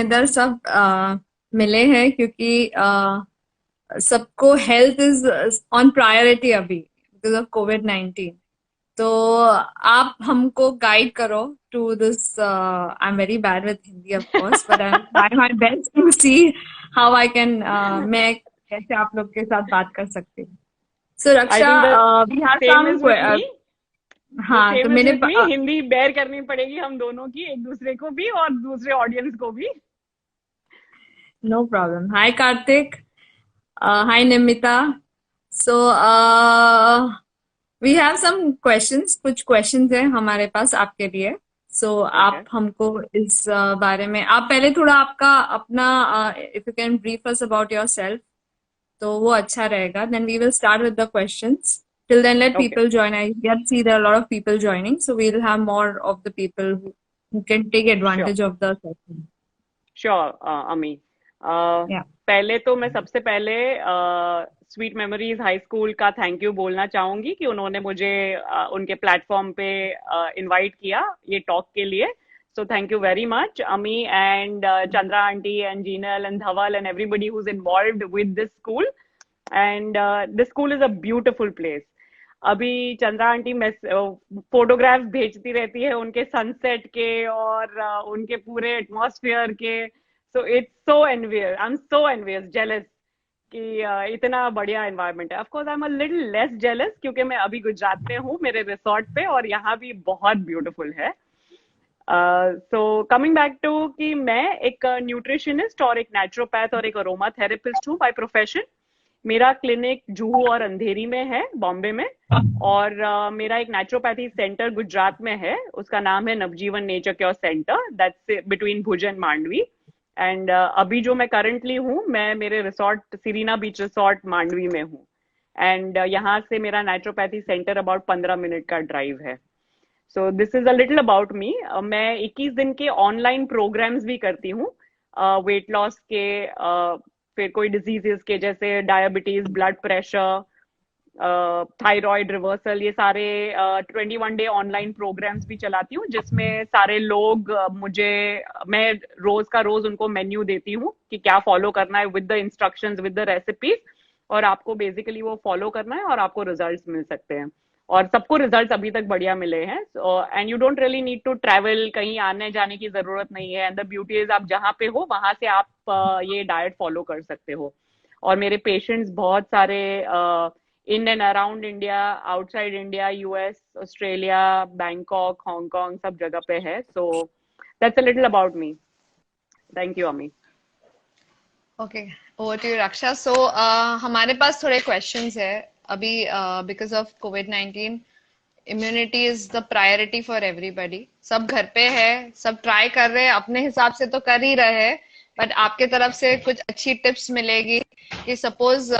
इधर सब मिले हैं क्योंकि सबको हेल्थ इज ऑन प्रायोरिटी अभी बिकॉज ऑफ कोविड-19। तो आप हमको गाइड करो to this. I am very bad with Hindi of course, but I try my best to see how I can मैं कैसे आप लोग के साथ बात कर सकती हूँ। So I Raksha, think the we have same sum. Is with me. The हाँ, तो सेम इज मैंने विथ मी। हिंदी बेयर करनी पड़ेगी हम दोनों की, एक दूसरे को भी और दूसरे ऑडियंस को भी। No problem. Hi Kartik, hi Nimita. So we have some questions, कुछ क्वेश्चंस हैं हमारे पास आपके लिए। ओके। आप हमको इस बारे में, आप पहले थोड़ा आपका अपना, if you can brief us about yourself, तो वो अच्छा रहेगा। Then we will start with the questions. Till then, let okay. people join. I yet see there are a lot of people joining, so we'll have more of the people who can take sure. advantage of the session. Sure अमी। Yeah. पहले तो मैं सबसे पहले sweet memories high school का thank you बोलना चाहूंगी कि उन्होंने मुझे उनके प्लेटफॉर्म पे इनवाइट किया ये टॉक के लिए। So thank you very much Ami and Chandra aunty and Jinal and Dhaval and everybody who is involved with this school. And this school is a beautiful place. अभी चंद्रा आंटी में फोटोग्राफ्स भेजती रहती है उनके सनसेट के और उनके पूरे एटमॉस्फेयर के। So it's so envious, I am so envious, jealous कि इतना बढ़िया एनवायरनमेंट है। Of course I am a little less jealous क्योंकि मैं अभी गुजरात में हूँ मेरे रिसोर्ट पे और यहाँ भी बहुत ब्यूटीफुल है। सो कमिंग बैक टू कि मैं एक न्यूट्रिशनिस्ट और एक नेचुरोपैथ और एक अरोमा थेरेपिस्ट हूँ बाय प्रोफेशन। मेरा क्लिनिक जुहू और अंधेरी में है, बॉम्बे में। और मेरा एक नेचुरोपैथी सेंटर गुजरात में है, उसका नाम है Navjeevan nature cure centre, that's between Bhuj and Mandvi. And अभी जो मैं करंटली हूँ, मैं मेरे resort Serena beach resort Mandvi में हूँ। एंड यहाँ से मेरा नेचुरोपैथी सेंटर अबाउट 15 मिनट का ड्राइव है। So this is a little about me. मैं 21 दिन के ऑनलाइन प्रोग्राम्स भी करती हूँ, वेट लॉस के, फिर कोई डिजीजेस के जैसे diabetes, blood pressure, thyroid reversal, ये सारे 21 डे ऑनलाइन प्रोग्राम्स भी चलाती हूँ जिसमें सारे लोग मैं रोज का रोज उनको मेन्यू देती हूँ कि क्या फॉलो करना है with the instructions with the recipes. और आपको बेसिकली वो फॉलो करना है और आपको रिजल्ट्स मिल सकते हैं। और सबको रिजल्ट्स अभी तक बढ़िया मिले हैं। And you don't really need to travel, कहीं आने जाने की जरूरत नहीं है। एंड द ब्यूटी इज आप जहाँ पे हो वहां से आप ये डाइट फॉलो कर सकते हो। और मेरे पेशेंट्स बहुत सारे in and around India, outside India, US, Australia, Bangkok, Hong Kong, सब जगह पे है। सो that's a little about me. Thank you अमी। ओके, ओवर टू यू रक्षा। सो हमारे पास थोड़े क्वेश्चंस है अभी। Because of covid, immunity is the priority for everybody. सब घर पे है, सब ट्राई कर रहे हैं, अपने हिसाब से तो कर ही रहे हैं, बट आपके तरफ से कुछ अच्छी टिप्स मिलेगी कि सपोज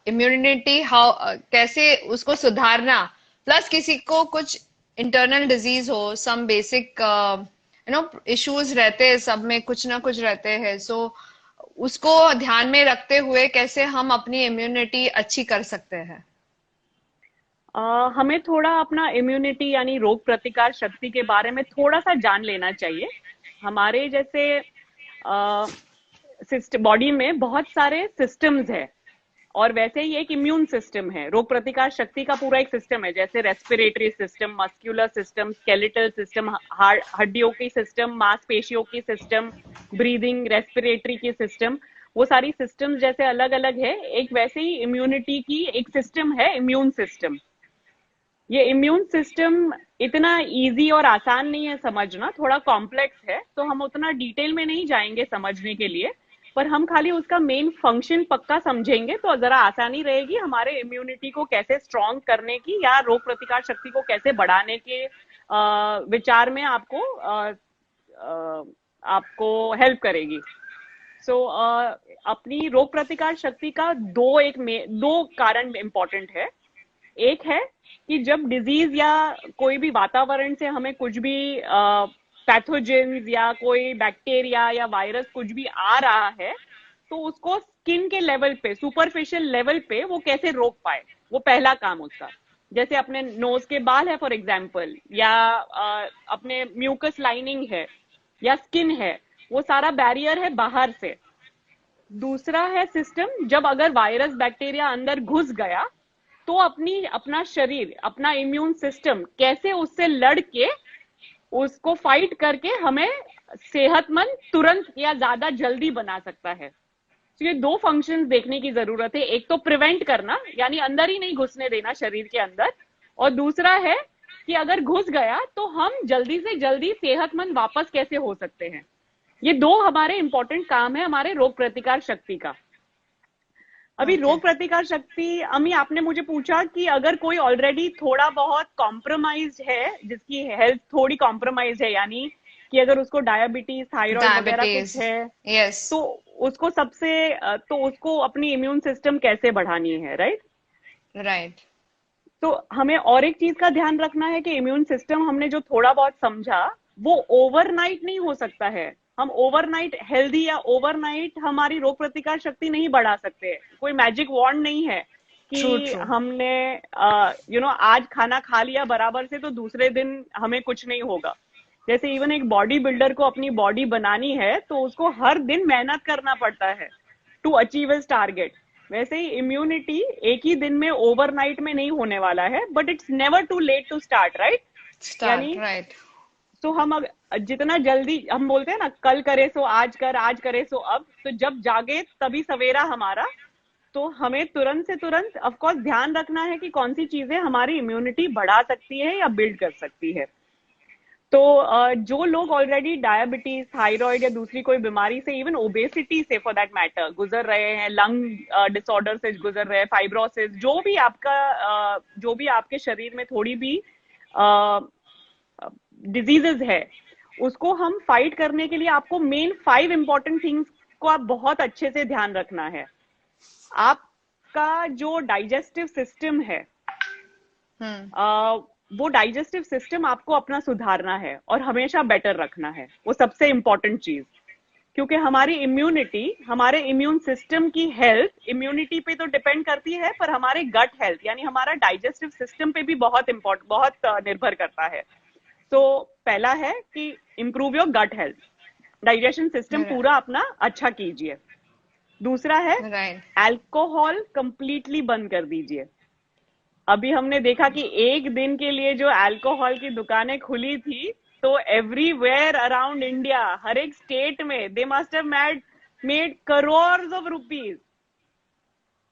इम्यूनिटी हाउ, कैसे उसको सुधारना। प्लस किसी को कुछ इंटरनल डिजीज हो, सम बेसिक इश्यूज रहते हैं, सब में कुछ ना कुछ रहते हैं। सो उसको ध्यान में रखते हुए कैसे हम अपनी इम्यूनिटी अच्छी कर सकते हैं। हमें थोड़ा अपना इम्यूनिटी यानी रोग प्रतिकार शक्ति के बारे में थोड़ा सा जान लेना चाहिए। हमारे जैसे बॉडी में बहुत सारे सिस्टम्स है और वैसे ही एक इम्यून सिस्टम है। रोग प्रतिकार शक्ति का पूरा एक सिस्टम है, जैसे respiratory system, muscular system, skeletal system, हड्डियों की सिस्टम, मांसपेशियों की सिस्टम, ब्रीदिंग, रेस्पिरेटरी की सिस्टम। वो सारी सिस्टम्स जैसे अलग अलग है, एक वैसे ही इम्यूनिटी की एक सिस्टम है, इम्यून सिस्टम। ये इम्यून सिस्टम इतना इजी और आसान नहीं है समझना, थोड़ा कॉम्प्लेक्स है, तो हम उतना डिटेल में नहीं जाएंगे समझने के लिए। पर हम खाली उसका मेन फंक्शन पक्का समझेंगे तो जरा आसानी रहेगी हमारे इम्यूनिटी को कैसे स्ट्रॉन्ग करने की या रोग प्रतिकार शक्ति को कैसे बढ़ाने के विचार में आपको हेल्प करेगी। सो अपनी रोग प्रतिकार शक्ति का दो कारण इंपॉर्टेंट है। एक है कि जब डिजीज या कोई भी वातावरण से हमें कुछ भी पैथोजेन्स या कोई बैक्टीरिया या वायरस कुछ भी आ रहा है, तो उसको स्किन के लेवल पे, सुपरफिशियल लेवल पे वो कैसे रोक पाए, वो पहला काम उसका। जैसे अपने नोज के बाल है फॉर एग्जाम्पल, या अपने म्यूकस लाइनिंग है या स्किन है, वो सारा बैरियर है बाहर से। दूसरा है सिस्टम, जब अगर वायरस बैक्टीरिया अंदर घुस गया तो अपना शरीर, अपना इम्यून सिस्टम कैसे उससे लड़ के उसको फाइट करके हमें सेहतमंद तुरंत या ज्यादा जल्दी बना सकता है। तो ये दो फंक्शंस देखने की जरूरत है, एक तो प्रिवेंट करना यानी अंदर ही नहीं घुसने देना शरीर के अंदर, और दूसरा है कि अगर घुस गया तो हम जल्दी से जल्दी सेहतमंद वापस कैसे हो सकते हैं। ये दो हमारे इंपॉर्टेंट काम है हमारे रोग प्रतिकार शक्ति का। अभी रोग प्रतिकार शक्ति, अमी आपने मुझे पूछा कि अगर कोई ऑलरेडी थोड़ा बहुत कॉम्प्रोमाइज है, जिसकी हेल्थ थोड़ी कॉम्प्रोमाइज है, यानी कि अगर उसको डायबिटीज, थायराइड वगैरह कुछ है, यस, तो उसको तो उसको अपनी इम्यून सिस्टम कैसे बढ़ानी है, राइट? राइट। तो हमें और एक चीज का ध्यान रखना है कि इम्यून सिस्टम हमने जो थोड़ा बहुत समझा वो ओवरनाइट नहीं हो सकता है। हम ओवरनाइट हेल्दी या ओवरनाइट हमारी रोग प्रतिकार शक्ति नहीं बढ़ा सकते। कोई मैजिक वॉन्ड नहीं है कि हमने आज खाना खा लिया बराबर से तो दूसरे दिन हमें कुछ नहीं होगा। जैसे इवन एक बॉडी बिल्डर को अपनी बॉडी बनानी है तो उसको हर दिन मेहनत करना पड़ता है टू अचीव हिज टारगेट। वैसे ही इम्यूनिटी एक ही दिन में ओवरनाइट में नहीं होने वाला है, but it's never too late to start, right? यानी तो हम जितना जल्दी, हम बोलते हैं ना कल करे सो आज कर, आज करे सो अब, तो जब जागे तभी सवेरा हमारा। तो हमें तुरंत से तुरंत ऑफ कोर्स ध्यान रखना है कि कौन सी चीजें हमारी इम्यूनिटी बढ़ा सकती है या बिल्ड कर सकती है। तो जो लोग ऑलरेडी डायबिटीज, थायराइड या दूसरी कोई बीमारी से, इवन ओबेसिटी से फॉर दैट मैटर गुजर रहे हैं, लंग डिसऑर्डर से गुजर रहे हैं, फाइब्रोसिस, जो भी आपके शरीर में थोड़ी भी डिजीजेस है, उसको हम फाइट करने के लिए आपको मेन 5 इंपॉर्टेंट थिंग्स को आप बहुत अच्छे से ध्यान रखना है। आपका जो डाइजेस्टिव सिस्टम है, वो डाइजेस्टिव सिस्टम आपको अपना सुधारना है और हमेशा बेटर रखना है, वो सबसे इंपॉर्टेंट चीज। क्योंकि हमारी इम्यूनिटी, हमारे इम्यून सिस्टम की हेल्थ इम्यूनिटी पे तो डिपेंड करती है, पर हमारे गट हेल्थ यानी हमारा डाइजेस्टिव सिस्टम पे भी बहुत निर्भर करता है। तो पहला है कि improve your gut health, digestion system पूरा अपना अच्छा कीजिए। दूसरा है अल्कोहल कंप्लीटली बंद कर दीजिए। अभी हमने देखा कि एक दिन के लिए जो अल्कोहल की दुकानें खुली थी, तो एवरीवेयर अराउंड इंडिया, हर एक स्टेट में they must have made crores of rupees.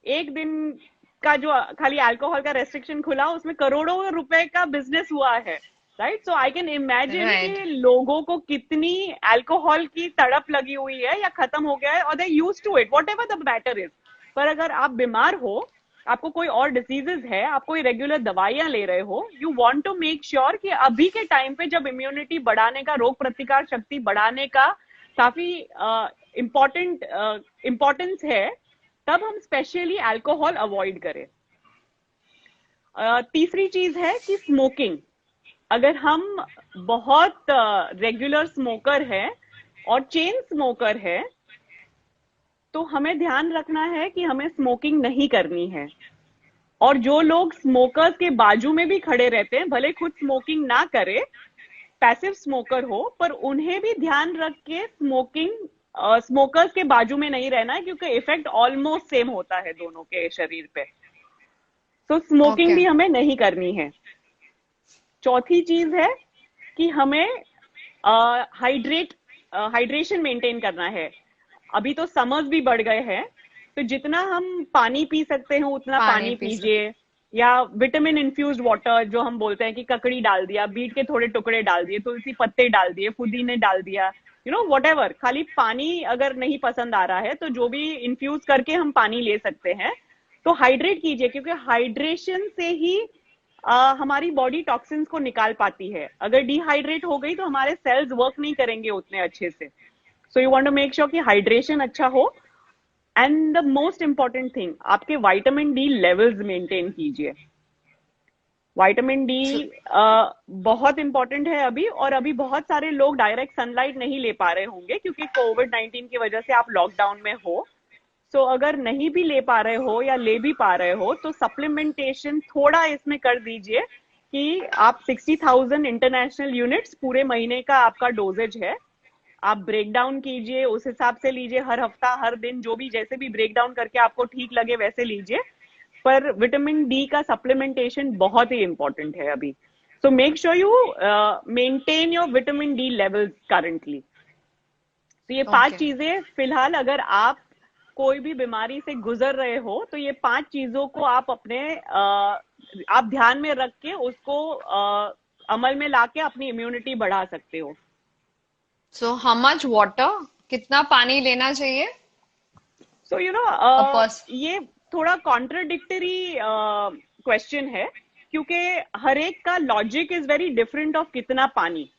एक दिन का जो खाली अल्कोहल का रेस्ट्रिक्शन खुला, उसमें करोड़ों रुपए का बिजनेस हुआ है, right? So I can imagine कि लोगों को कितनी अल्कोहल की तड़प लगी हुई है या खत्म हो गया है, और they used to it, whatever the matter is. पर अगर आप बीमार हो, आपको कोई और डिसीजेस है, आप कोई रेगुलर दवाइयां ले रहे हो, you want to make sure कि अभी के टाइम पे जब इम्यूनिटी बढ़ाने का, रोग प्रतिकार शक्ति बढ़ाने का काफी इम्पोर्टेंस है, तब हम स्पेशली अल्कोहल अवॉइड करें। तीसरी चीज है कि स्मोकिंग। अगर हम बहुत रेगुलर स्मोकर है और चेन स्मोकर है, तो हमें ध्यान रखना है कि हमें स्मोकिंग नहीं करनी है। और जो लोग स्मोकर्स के बाजू में भी खड़े रहते हैं, भले खुद स्मोकिंग ना करे, पैसिव स्मोकर हो, पर उन्हें भी ध्यान रख के स्मोकर्स के बाजू में नहीं रहना है, क्योंकि इफेक्ट ऑलमोस्ट सेम होता है दोनों के शरीर पे। तो स्मोकिंग भी हमें नहीं करनी है। चौथी चीज है कि हमें हाइड्रेशन मेंटेन करना है। अभी तो समर्स भी बढ़ गए हैं, तो जितना हम पानी पी सकते हैं उतना पानी पीजिए, या विटामिन इन्फ्यूज्ड वाटर जो हम बोलते हैं कि ककड़ी डाल दिया, बीट के थोड़े टुकड़े डाल दिए, तुलसी पत्ते डाल दिए, पुदीने डाल दिया, व्हाटएवर। खाली पानी अगर नहीं पसंद आ रहा है तो जो भी इन्फ्यूज करके हम पानी ले सकते हैं। तो हाइड्रेट कीजिए, क्योंकि हाइड्रेशन से ही हमारी बॉडी टॉक्सिन्स को निकाल पाती है। अगर डिहाइड्रेट हो गई तो हमारे सेल्स वर्क नहीं करेंगे उतने अच्छे से। So you want to make sure कि हाइड्रेशन अच्छा हो। And the most important thing, आपके विटामिन डी लेवल्स मेंटेन कीजिए। विटामिन डी बहुत इंपॉर्टेंट है अभी, और अभी बहुत सारे लोग डायरेक्ट सनलाइट नहीं ले पा रहे होंगे क्योंकि कोविड-19 की वजह से आप लॉकडाउन में हो। सो अगर नहीं भी ले पा रहे हो या ले भी पा रहे हो, तो सप्लीमेंटेशन थोड़ा इसमें कर दीजिए कि आप 60,000 इंटरनेशनल यूनिट्स पूरे महीने का आपका डोजेज है, आप ब्रेक डाउन कीजिए, उस हिसाब से लीजिए, हर हफ्ता हर दिन जो भी जैसे भी ब्रेक डाउन करके आपको ठीक लगे वैसे लीजिए। पर विटामिन डी का सप्लीमेंटेशन बहुत ही इंपॉर्टेंट है अभी। So make sure you maintain your vitamin D levels currently. तो ये 5 Okay. चीजें फिलहाल, अगर आप कोई भी बीमारी से गुजर रहे हो तो ये 5 चीजों को आप अपने आप ध्यान में रख के उसको अमल में लाके अपनी इम्यूनिटी बढ़ा सकते हो। So how much water? कितना पानी लेना चाहिए? So you know A person. ये थोड़ा कॉन्ट्रडिक्टरी क्वेश्चन है, क्योंकि हर एक का logic is very different of कितना पानी।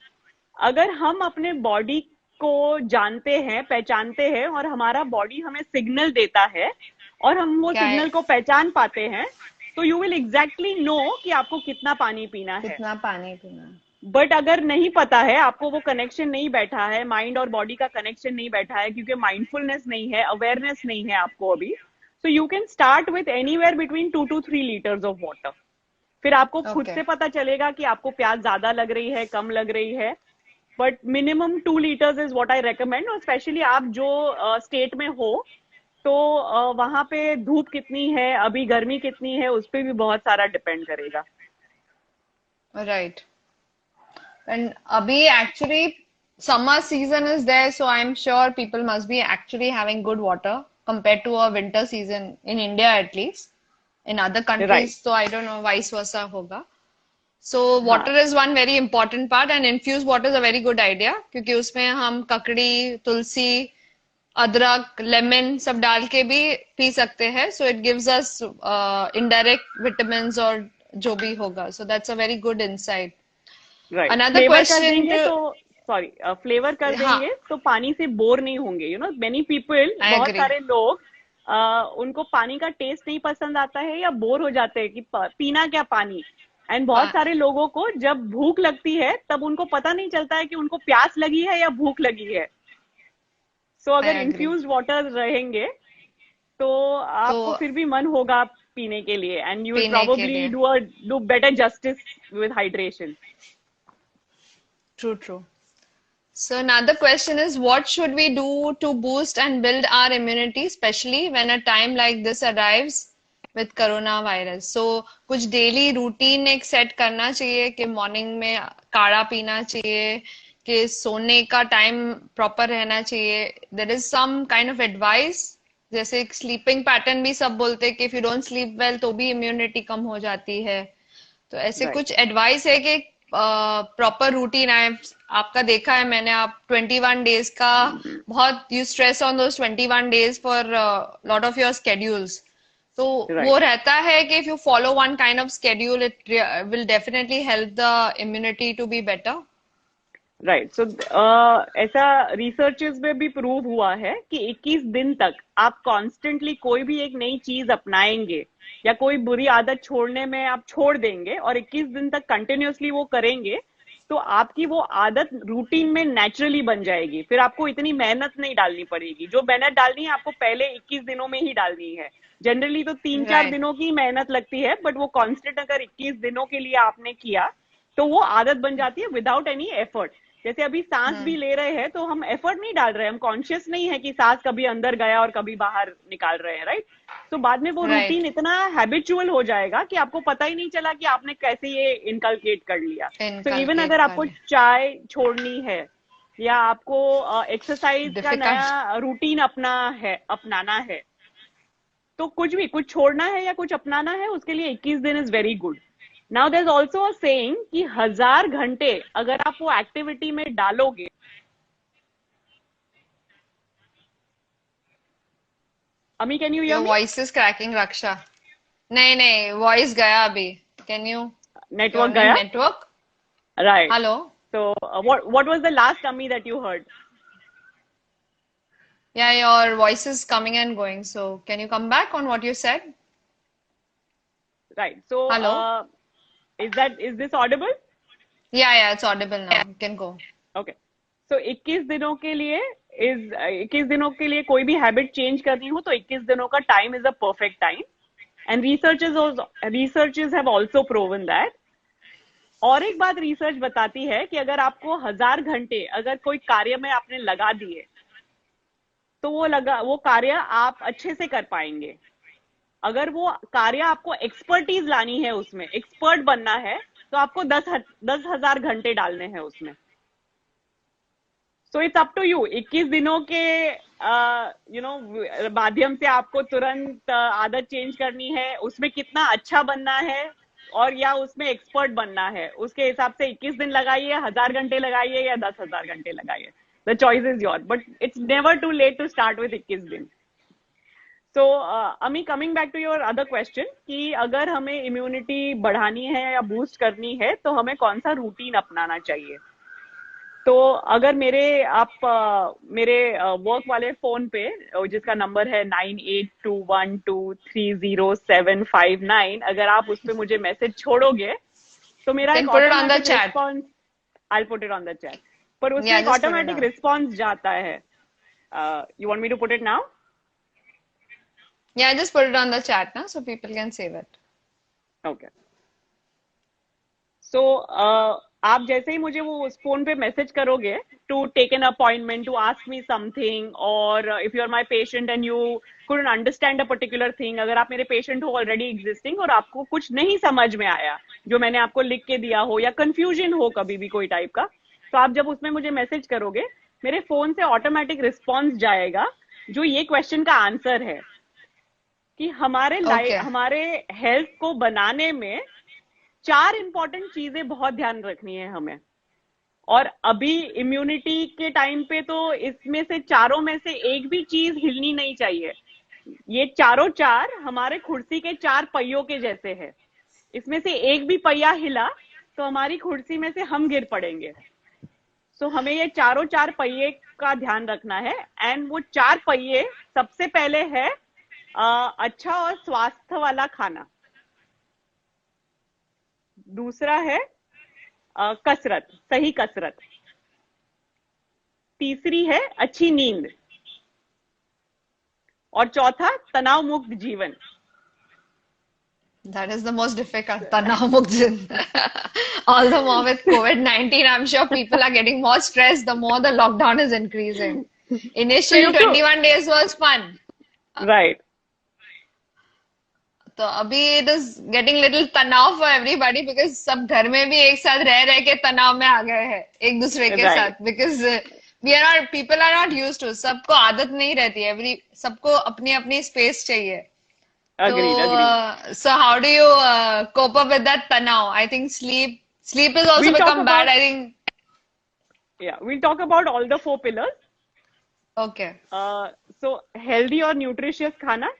अगर हम अपने बॉडी को जानते हैं, पहचानते हैं, और हमारा बॉडी हमें सिग्नल देता है और हम वो क्या है? सिग्नल को पहचान पाते हैं, तो यू विल एग्जैक्टली नो कि आपको कितना पानी पीना है। कितना पानी पीना है? बट अगर नहीं पता है, आपको वो कनेक्शन नहीं बैठा है, माइंड और बॉडी का कनेक्शन नहीं बैठा है, क्योंकि माइंडफुलनेस नहीं है, अवेयरनेस नहीं है आपको अभी, so you can start with anywhere between 2 to 3 liters of water। फिर आपको खुद Okay. से पता चलेगा कि आपको प्यास ज्यादा लग रही है, कम लग रही है। But minimum 2 liters is what I recommend. और स्पेशली आप जो स्टेट में हो, तो वहां पे धूप कितनी है, अभी गर्मी कितनी है, उस पर भी बहुत सारा डिपेंड करेगा। Right. And abhi actually summer season is there, so I'm sure people must be actually having good water compared to a winter season in India at least. In other countries, Right. so I don't know, vice versa hoga. So हाँ, water is one very important part, and infused water is a very good idea क्योंकि उसमें हम ककड़ी, तुलसी, अदरक, lemon सब डाल के भी पी सकते हैं. So it gives us indirect vitamins और जो भी होगा. So that's a very good insight. Right. Another flavour कर question देंगे to, तो, सॉरी, फ्लेवर कर हाँ, देंगे तो पानी से बोर नहीं होंगे। You know many people, I बहुत agree. सारे लोग उनको पानी का टेस्ट नहीं पसंद आता है या बोर हो जाते हैं कि पीना क्या पानी। एंड बहुत पा- सारे लोगों को जब भूख लगती है तब उनको पता नहीं चलता है कि उनको प्यास लगी है या भूख लगी है। सो I अगर agree. इन्फ्यूज्ड वाटर रहेंगे तो आपको तो फिर भी मन होगा पीने के लिए, एंड यू विल पीने के प्रोबेबली लिए, do better justice with hydration. true, true. So another question is, what should we do to boost and build our immunity, especially when a time like this arrives with coronavirus? So कुछ daily routine एक set करना चाहिए कि morning में काढ़ा पीना चाहिए, कि सोने का time proper रहना चाहिए. There is some kind of advice, जैसे sleeping pattern भी सब बोलते हैं कि if you don't sleep well तो भी immunity कम हो जाती है. तो ऐसे राइट। कुछ एडवाइस है कि प्रॉपर रूटीन है? आपका देखा है मैंने, आप 21 डेज का बहुत, you stress on those 21 days for lot of your schedules. तो वो राइट। रहता है कि if you follow one kind of schedule it will definitely help the immunity to be better. Right. So ऐसा रिसर्चेस में भी प्रूव हुआ है कि 21 दिन तक आप कॉन्स्टेंटली कोई भी एक नई चीज अपनाएंगे या कोई बुरी आदत छोड़ने में आप छोड़ देंगे और 21 दिन तक कंटिन्यूअसली वो करेंगे, तो आपकी वो आदत रूटीन में नेचुरली बन जाएगी। फिर आपको इतनी मेहनत नहीं डालनी पड़ेगी। जो मेहनत डालनी है आपको पहले 21 दिनों में ही डालनी है। जनरली तो 3-4 राइट. दिनों की मेहनत लगती है, बट वो कांस्टेंट अगर 21 दिनों के लिए आपने किया तो वो आदत बन जाती है विदाउट एनी एफर्ट। जैसे अभी सांस भी ले रहे हैं तो हम एफर्ट नहीं डाल रहे हैं, हम कॉन्शियस नहीं है कि सांस कभी अंदर गया और कभी बाहर निकाल रहे हैं, राइट। तो बाद में वो राइट. रूटीन इतना हैबिचुअल हो जाएगा कि आपको पता ही नहीं चला कि आपने कैसे ये इनकलकेट कर लिया। तो इवन इनकलकेट अगर आपको कर चाय छोड़नी है या आपको एक्सरसाइज का डिफिकल्ट. नया रूटीन अपनाना है, तो कुछ छोड़ना है या कुछ अपनाना है, उसके लिए 21 दिन is very good. Now there is also a saying कि 1000 घंटे अगर आप वो एक्टिविटी में डालोगे। Ami, can you hear your me? Voice is cracking Raksha. नहीं नहीं, वॉइस गया अभी. कैन यू, नेटवर्क गया? Network. Right. Hello. So what was the last Ami that you heard? Yeah, your voice is coming and going. So can you come back on what you said? Right. So Hello? is this audible? Yeah, it's audible now. You can go. Okay. So 21 दिनों के लिए 21 दिनों के लिए कोई भी habit change करनी हो तो 21 दिनों का time is a perfect time, and researchers have also proven that. और एक बात रिसर्च बताती है कि अगर आपको 1000 घंटे अगर कोई कार्य में आपने लगा दिए, तो वो कार्य आप अच्छे से कर पाएंगे। अगर वो कार्य आपको एक्सपर्टीज लानी है, उसमें एक्सपर्ट बनना है, तो आपको 10,000 घंटे डालने हैं उसमें। So it's up to you. 21 दिनों के माध्यम से आपको तुरंत आदत चेंज करनी है, उसमें कितना अच्छा बनना है, और या उसमें एक्सपर्ट बनना है, उसके हिसाब से 21 दिन लगाइए, 1000 घंटे लगाइए या 10,000 घंटे लगाइए। The choice is your, but it's never too late to start with 21 दिन। So Ami, coming back to your other question कि अगर हमें इम्यूनिटी बढ़ानी है या बूस्ट करनी है, तो हमें कौन सा रूटीन अपनाना चाहिए। तो अगर मेरे वर्क वाले फोन पे, जिसका नंबर है 9821230759, अगर आप उस पे मुझे मैसेज छोड़ोगे, तो मेरा Then एक put it on the automatic chat. Response, I put it on the chat, पर उसमें Yeah, एक just put it automatic on. Response जाता है। You want me to put it now? Yeah, just put it on the chat now so people can save it. Okay. So आप जैसे ही मुझे वो उस फोन पे मैसेज करोगे to take an appointment, to ask me something, और if you are my patient and you couldn't understand a particular thing, अगर आप मेरे पेशेंट हो ऑलरेडी एग्जिस्टिंग और आपको कुछ नहीं समझ में आया जो मैंने आपको लिख के दिया हो, या कंफ्यूजन हो कभी भी कोई टाइप का, तो आप जब उसमें मुझे मैसेज करोगे, मेरे फोन से ऑटोमेटिक रिस्पॉन्स जाएगा जो ये क्वेश्चन का आंसर है, कि Okay. हमारे हेल्थ को बनाने में 4 इंपॉर्टेंट चीजें बहुत ध्यान रखनी है हमें। और अभी इम्यूनिटी के टाइम पे तो इसमें से चारों में से एक भी चीज हिलनी नहीं चाहिए। ये चारों चार हमारे कुर्सी के 4 पहियों के जैसे है। इसमें से एक भी पहिया हिला तो हमारी कुर्सी में से हम गिर पड़ेंगे। सो हमें ये चारों 4 पहिए का ध्यान रखना है। एंड वो 4 पहिए सबसे पहले है अच्छा और स्वास्थ्य वाला खाना। दूसरा है कसरत, सही कसरत। तीसरी है अच्छी नींद। और चौथा तनाव मुक्त जीवन। That is the most difficult. Tanav Mukjin. All the more with COVID-19, I'm sure people are getting more stressed the more the lockdown is increasing. Initial 21 days was fun. Right. तो अभी it is getting little तनाव for everybody because सब घर में भी एक साथ रह रह के तनाव में आ गए हैं एक दूसरे के Right. साथ, because people are not used to, सबको आदत नहीं रहती है, सबको अपनी अपनी स्पेस चाहिए। Agreed, agreed. So how do you cope up with that tanav? I think sleep has also We'll talk become bad. about- I think. Yeah, we'll talk about all the 4 pillars. Okay. So healthy और nutritious खाना।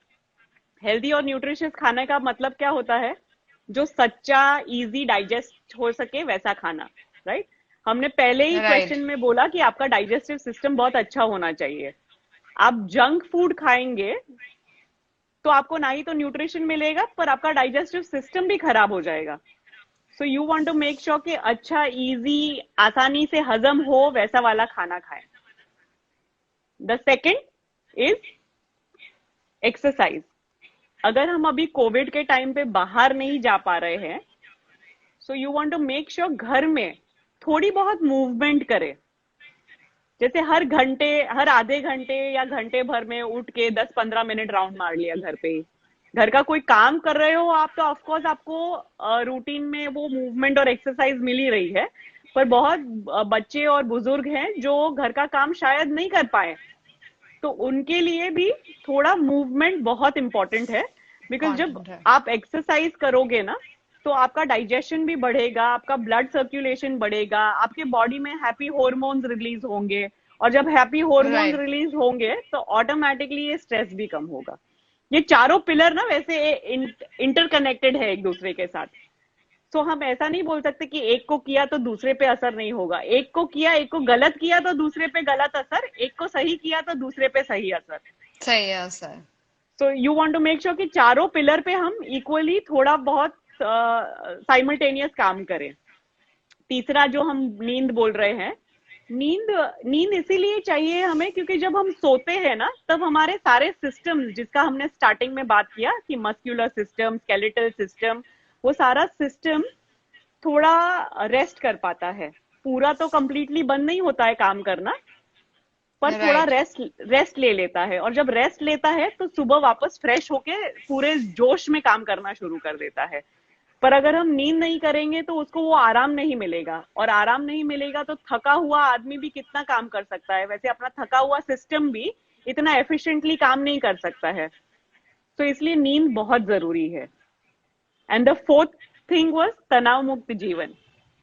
Healthy और nutritious खाने का मतलब क्या होता है? जो सच्चा, इजी डाइजेस्ट हो सके वैसा खाना, राइट? हमने पहले ही Right. क्वेश्चन में बोला कि आपका डाइजेस्टिव सिस्टम बहुत अच्छा होना चाहिए। आप जंक फूड खाएंगे तो आपको ना ही तो न्यूट्रिशन मिलेगा, पर आपका डाइजेस्टिव सिस्टम भी खराब हो जाएगा। So you want to make sure कि अच्छा, इजी, आसानी से हजम हो वैसा वाला खाना खाएं। The second is exercise. अगर हम अभी कोविड के टाइम पे बाहर नहीं जा पा रहे हैं, so you want to make sure घर में थोड़ी बहुत मूवमेंट करे। जैसे हर आधे घंटे या घंटे भर में उठ के 10-15 मिनट राउंड मार लिया घर पे ही। घर का कोई काम कर रहे हो आप, तो ऑफकोर्स आपको रूटीन में वो मूवमेंट और एक्सरसाइज मिल ही रही है, पर बहुत बच्चे और बुजुर्ग हैं जो घर का काम शायद नहीं कर पाए, तो उनके लिए भी थोड़ा मूवमेंट बहुत इंपॉर्टेंट है। बिकॉज जब आप एक्सरसाइज करोगे ना, तो आपका डाइजेशन भी बढ़ेगा, आपका ब्लड सर्कुलेशन बढ़ेगा, आपके बॉडी में हैप्पी हॉर्मोन्स रिलीज होंगे, और जब हैप्पी हॉर्मोन्स Right. रिलीज होंगे तो ऑटोमेटिकली ये स्ट्रेस भी कम होगा। ये चारों पिलर ना वैसे इंटरकनेक्टेड है एक दूसरे के साथ। तो हम ऐसा नहीं बोल सकते कि एक को किया तो दूसरे पे असर नहीं होगा। एक को किया, एक को गलत किया तो दूसरे पे गलत असर, एक को सही किया तो दूसरे पे सही असर। सही है sir. So you want to make sure कि चारों पिलर पे हम इक्वली थोड़ा बहुत साइमल्टेनियस काम करें। तीसरा जो हम नींद बोल रहे हैं, नींद इसीलिए चाहिए हमें क्योंकि जब हम सोते हैं ना, तब हमारे सारे सिस्टम, जिसका हमने स्टार्टिंग में बात किया कि मस्कुलर सिस्टम, स्केलेटल सिस्टम, वो सारा सिस्टम थोड़ा रेस्ट कर पाता है। पूरा तो कंप्लीटली बंद नहीं होता है काम करना, पर थोड़ा राइट। रेस्ट ले लेता है, और जब रेस्ट लेता है तो सुबह वापस फ्रेश होके पूरे जोश में काम करना शुरू कर देता है। पर अगर हम नींद नहीं करेंगे तो उसको वो आराम नहीं मिलेगा, और आराम नहीं मिलेगा तो थका हुआ आदमी भी कितना काम कर सकता है, वैसे अपना थका हुआ सिस्टम भी इतना एफिशिएंटली काम नहीं कर सकता है। तो इसलिए नींद बहुत जरूरी है। And the fourth thing was तनाव मुक्त जीवन।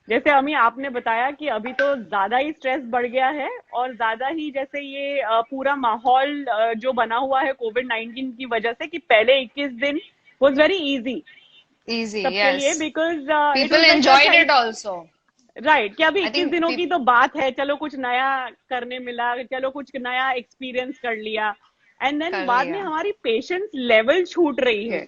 जैसे अमी आपने बताया कि अभी तो ज्यादा ही स्ट्रेस बढ़ गया है, और ज्यादा ही जैसे ये पूरा माहौल जो बना हुआ है कोविड-19 की वजह से, कि पहले 21 दिन वाज वेरी इजी Easy, सबके लिए, yes. Because it People was like enjoyed अच्छा it also. राइट, कि अभी I 21 think दिनों की तो बात है, चलो कुछ नया करने मिला, चलो कुछ नया एक्सपीरियंस कर लिया। एंड देन कर बाद में लिया। हमारी पेशेंस लेवल छूट रही है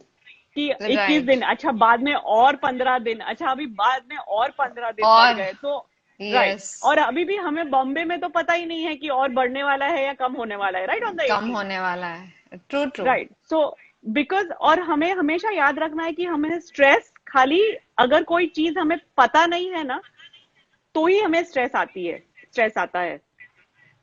कि 21 Right. दिन, अच्छा बाद में और 15 दिन, अच्छा अभी बाद में और 15 दिन बढ़ और गए तो राइट। yes, और अभी भी हमें बॉम्बे में तो पता ही नहीं है कि और बढ़ने वाला है या कम होने वाला है, राइट, ऑन द कम 18। होने वाला है। True, true. Right, so because, और हमें हमेशा याद रखना है कि हमें स्ट्रेस खाली, अगर कोई चीज हमें पता नहीं है ना तो ही हमें स्ट्रेस आता है।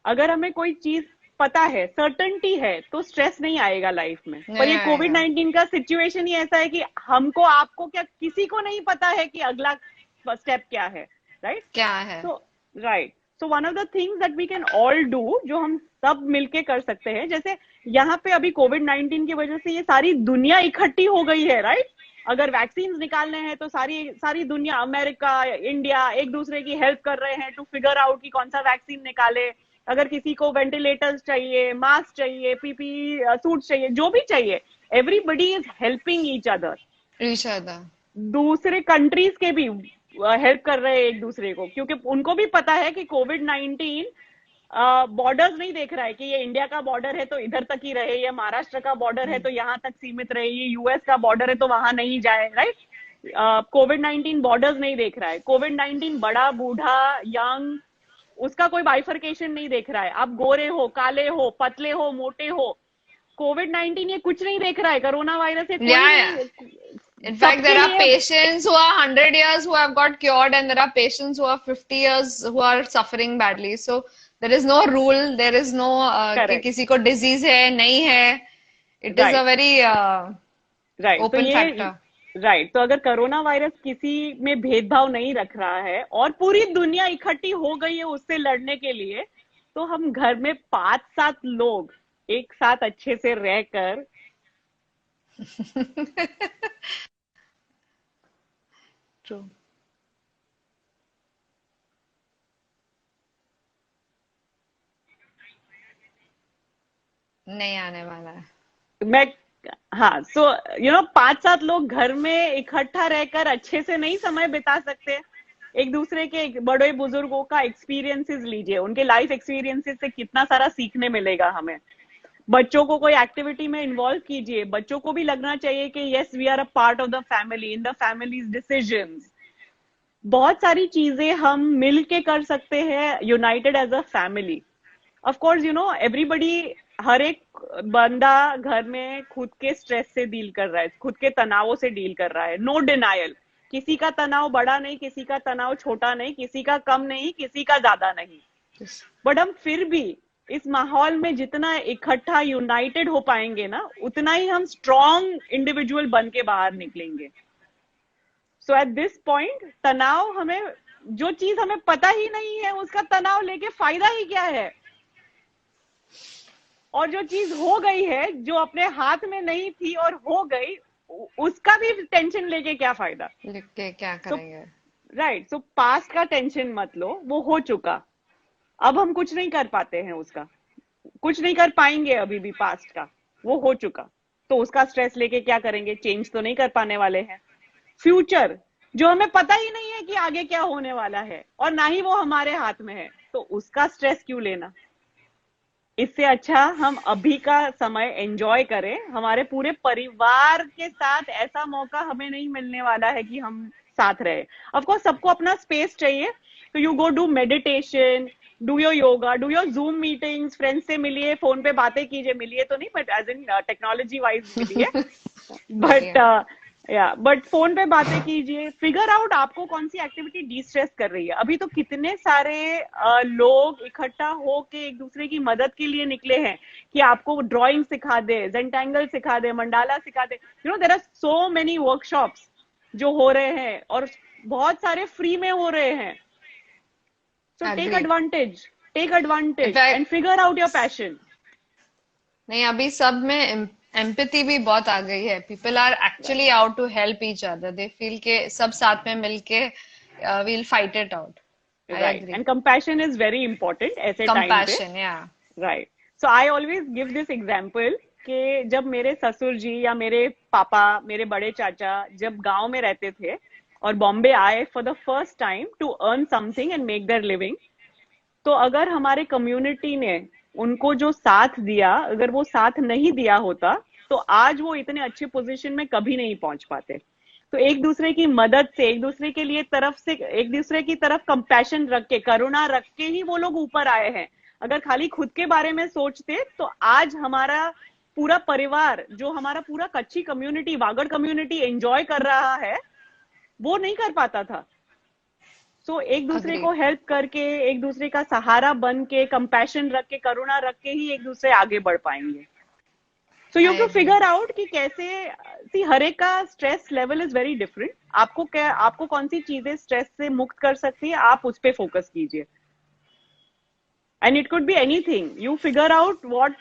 अगर हमें कोई चीज पता है, सर्टेनिटी है, तो स्ट्रेस नहीं आएगा लाइफ में। पर नहीं ये कोविड आएगा। 19 का सिचुएशन ही ऐसा है कि हमको, आपको क्या, किसी को नहीं पता है कि अगला स्टेप क्या है, राइट। क्या है? So right, so one of the things that we can all do, जो हम सब मिलके कर सकते हैं, जैसे यहाँ पे अभी कोविड-19 की वजह से ये सारी दुनिया इकट्ठी हो गई है, राइट। अगर वैक्सीन निकालने हैं तो सारी सारी दुनिया, अमेरिका, इंडिया, एक दूसरे की हेल्प कर रहे हैं टू फिगर आउट कि कौन सा वैक्सीन निकाले। अगर किसी को वेंटिलेटर्स चाहिए, मास्क चाहिए, पीपी सूट चाहिए, जो भी चाहिए, everybody is helping each other. Each other. दूसरे कंट्रीज के भी हेल्प कर रहे हैं एक दूसरे को, क्योंकि उनको भी पता है कि कोविड-19 बॉर्डर्स नहीं देख रहा है कि ये इंडिया का बॉर्डर है तो इधर तक ही रहे, ये महाराष्ट्र का बॉर्डर है तो यहाँ तक सीमित रहे, ये यूएस का बॉर्डर है तो वहां नहीं जाए, राइट। कोविड-19 बॉर्डर्स नहीं देख रहा है। कोविड-19 बड़ा, बूढ़ा, यंग, उसका कोई बाइफर्केशन नहीं देख रहा है। आप गोरे हो, काले हो, पतले हो, मोटे हो, कोविड-19 ये कुछ नहीं देख रहा है। कोरोना वायरस ये कोई Yeah, नहीं, in fact, सबके there are लिए। patients who are 100 years who have got cured, and there are patients who are 50 years who are suffering badly. So there is no rule, there is no कि correct, किसी को disease है, नहीं है. It is a right, very right. तो open ये factor. Right, तो अगर कोरोना वायरस किसी में भेदभाव नहीं रख रहा है और पूरी दुनिया इकट्ठी हो गई है उससे लड़ने के लिए, तो हम घर में 5-7 लोग एक साथ अच्छे से रहकर, True. नहीं आने वाला है. मैं, हाँ, सो 5-7 लोग घर में इकट्ठा रहकर अच्छे से नहीं समय बिता सकते। एक दूसरे के बड़े बुजुर्गों का एक्सपीरियंसेस लीजिए, उनके लाइफ एक्सपीरियंसेस से कितना सारा सीखने मिलेगा हमें। बच्चों को कोई एक्टिविटी में इन्वॉल्व कीजिए, बच्चों को भी लगना चाहिए कि yes, we are a part of the family, in the families decisions. बहुत सारी चीजें हम मिल के कर सकते हैं, united as a family. Of course everybody, हर एक बंदा घर में खुद के स्ट्रेस से डील कर रहा है, खुद के तनावों से डील कर रहा है, नो डिनायल। किसी का तनाव बड़ा नहीं, किसी का तनाव छोटा नहीं, किसी का कम नहीं, किसी का ज्यादा नहीं। बट हम फिर भी इस माहौल में जितना इकट्ठा यूनाइटेड हो पाएंगे ना, उतना ही हम स्ट्रॉन्ग इंडिविजुअल बन के बाहर निकलेंगे। सो एट दिस पॉइंट, तनाव, हमें जो चीज हमें पता ही नहीं है उसका तनाव लेके फायदा ही क्या है। और जो चीज हो गई है, जो अपने हाथ में नहीं थी और हो गई, उसका भी टेंशन लेके क्या फायदा। लिख के क्या करेंगे? राइट, सो पास्ट का टेंशन मत लो, वो हो चुका। अब हम कुछ नहीं कर पाते हैं उसका, कुछ नहीं कर पाएंगे अभी भी पास्ट का, वो हो चुका। तो उसका स्ट्रेस लेके क्या करेंगे, चेंज तो नहीं कर पाने वाले हैं। फ्यूचर, जो हमें पता ही नहीं है कि आगे क्या होने वाला है और ना ही वो हमारे हाथ में है, तो उसका स्ट्रेस क्यों लेना। इससे अच्छा हम अभी का समय एंजॉय करें। हमारे पूरे परिवार के साथ ऐसा मौका हमें नहीं मिलने वाला है कि हम साथ रहे। ऑफ कोर्स सबको अपना स्पेस चाहिए, तो you go do meditation, do your yoga, do your Zoom meetings, friends से मिलिए, फोन पे बातें कीजिए, मिलिए तो नहीं, but as in technology wise मिलिए। बट या बट फोन पे बातें कीजिए, फिगर आउट आपको कौन सी एक्टिविटी डी स्ट्रेस कर रही है। अभी तो कितने सारे लोग इकट्ठा होके एक दूसरे की मदद के लिए निकले हैं कि आपको ड्राइंग सिखा दे, जेंटेंगल सिखा दे, मंडाला सिखा दे। You know there are so many workshops जो हो रहे हैं और बहुत सारे फ्री में हो रहे हैं। So take advantage and figure out your passion. नहीं, अभी सब में एम्पैथी भी बहुत आ गई है। People are actually out to help each other. They feel के सब साथ में मिलके we'll fight it out. I Right. agree. And compassion is very important ऐसे टाइम पे। Compassion, yeah. Right. So I always give this example कि जब मेरे ससुर जी या मेरे पापा, मेरे बड़े चाचा जब गांव में रहते थे और बॉम्बे आए for the first time to earn something and make their living, तो अगर हमारे कम्युनिटी ने उनको जो साथ दिया, अगर वो साथ नहीं दिया होता तो आज वो इतने अच्छे पोजीशन में कभी नहीं पहुंच पाते। तो एक दूसरे की मदद से, एक दूसरे के लिए तरफ से, एक दूसरे की तरफ कंपैशन रख के, करुणा रख के ही वो लोग ऊपर आए हैं। अगर खाली खुद के बारे में सोचते तो आज हमारा पूरा परिवार, जो हमारा पूरा कच्ची कम्युनिटी, वागड़ कम्युनिटी एंजॉय कर रहा है, वो नहीं कर पाता था। सो एक दूसरे को हेल्प करके, एक दूसरे का सहारा बन के, कंपैशन रख के, करुणा रख के ही एक दूसरे आगे बढ़ पाएंगे। So you to figure out कि कैसे, सी हर एक का stress level is very different. आपको कौन सी चीजें स्ट्रेस से मुक्त कर सकती है, आप उस पे फोकस कीजिए। And it could be anything, you figure out what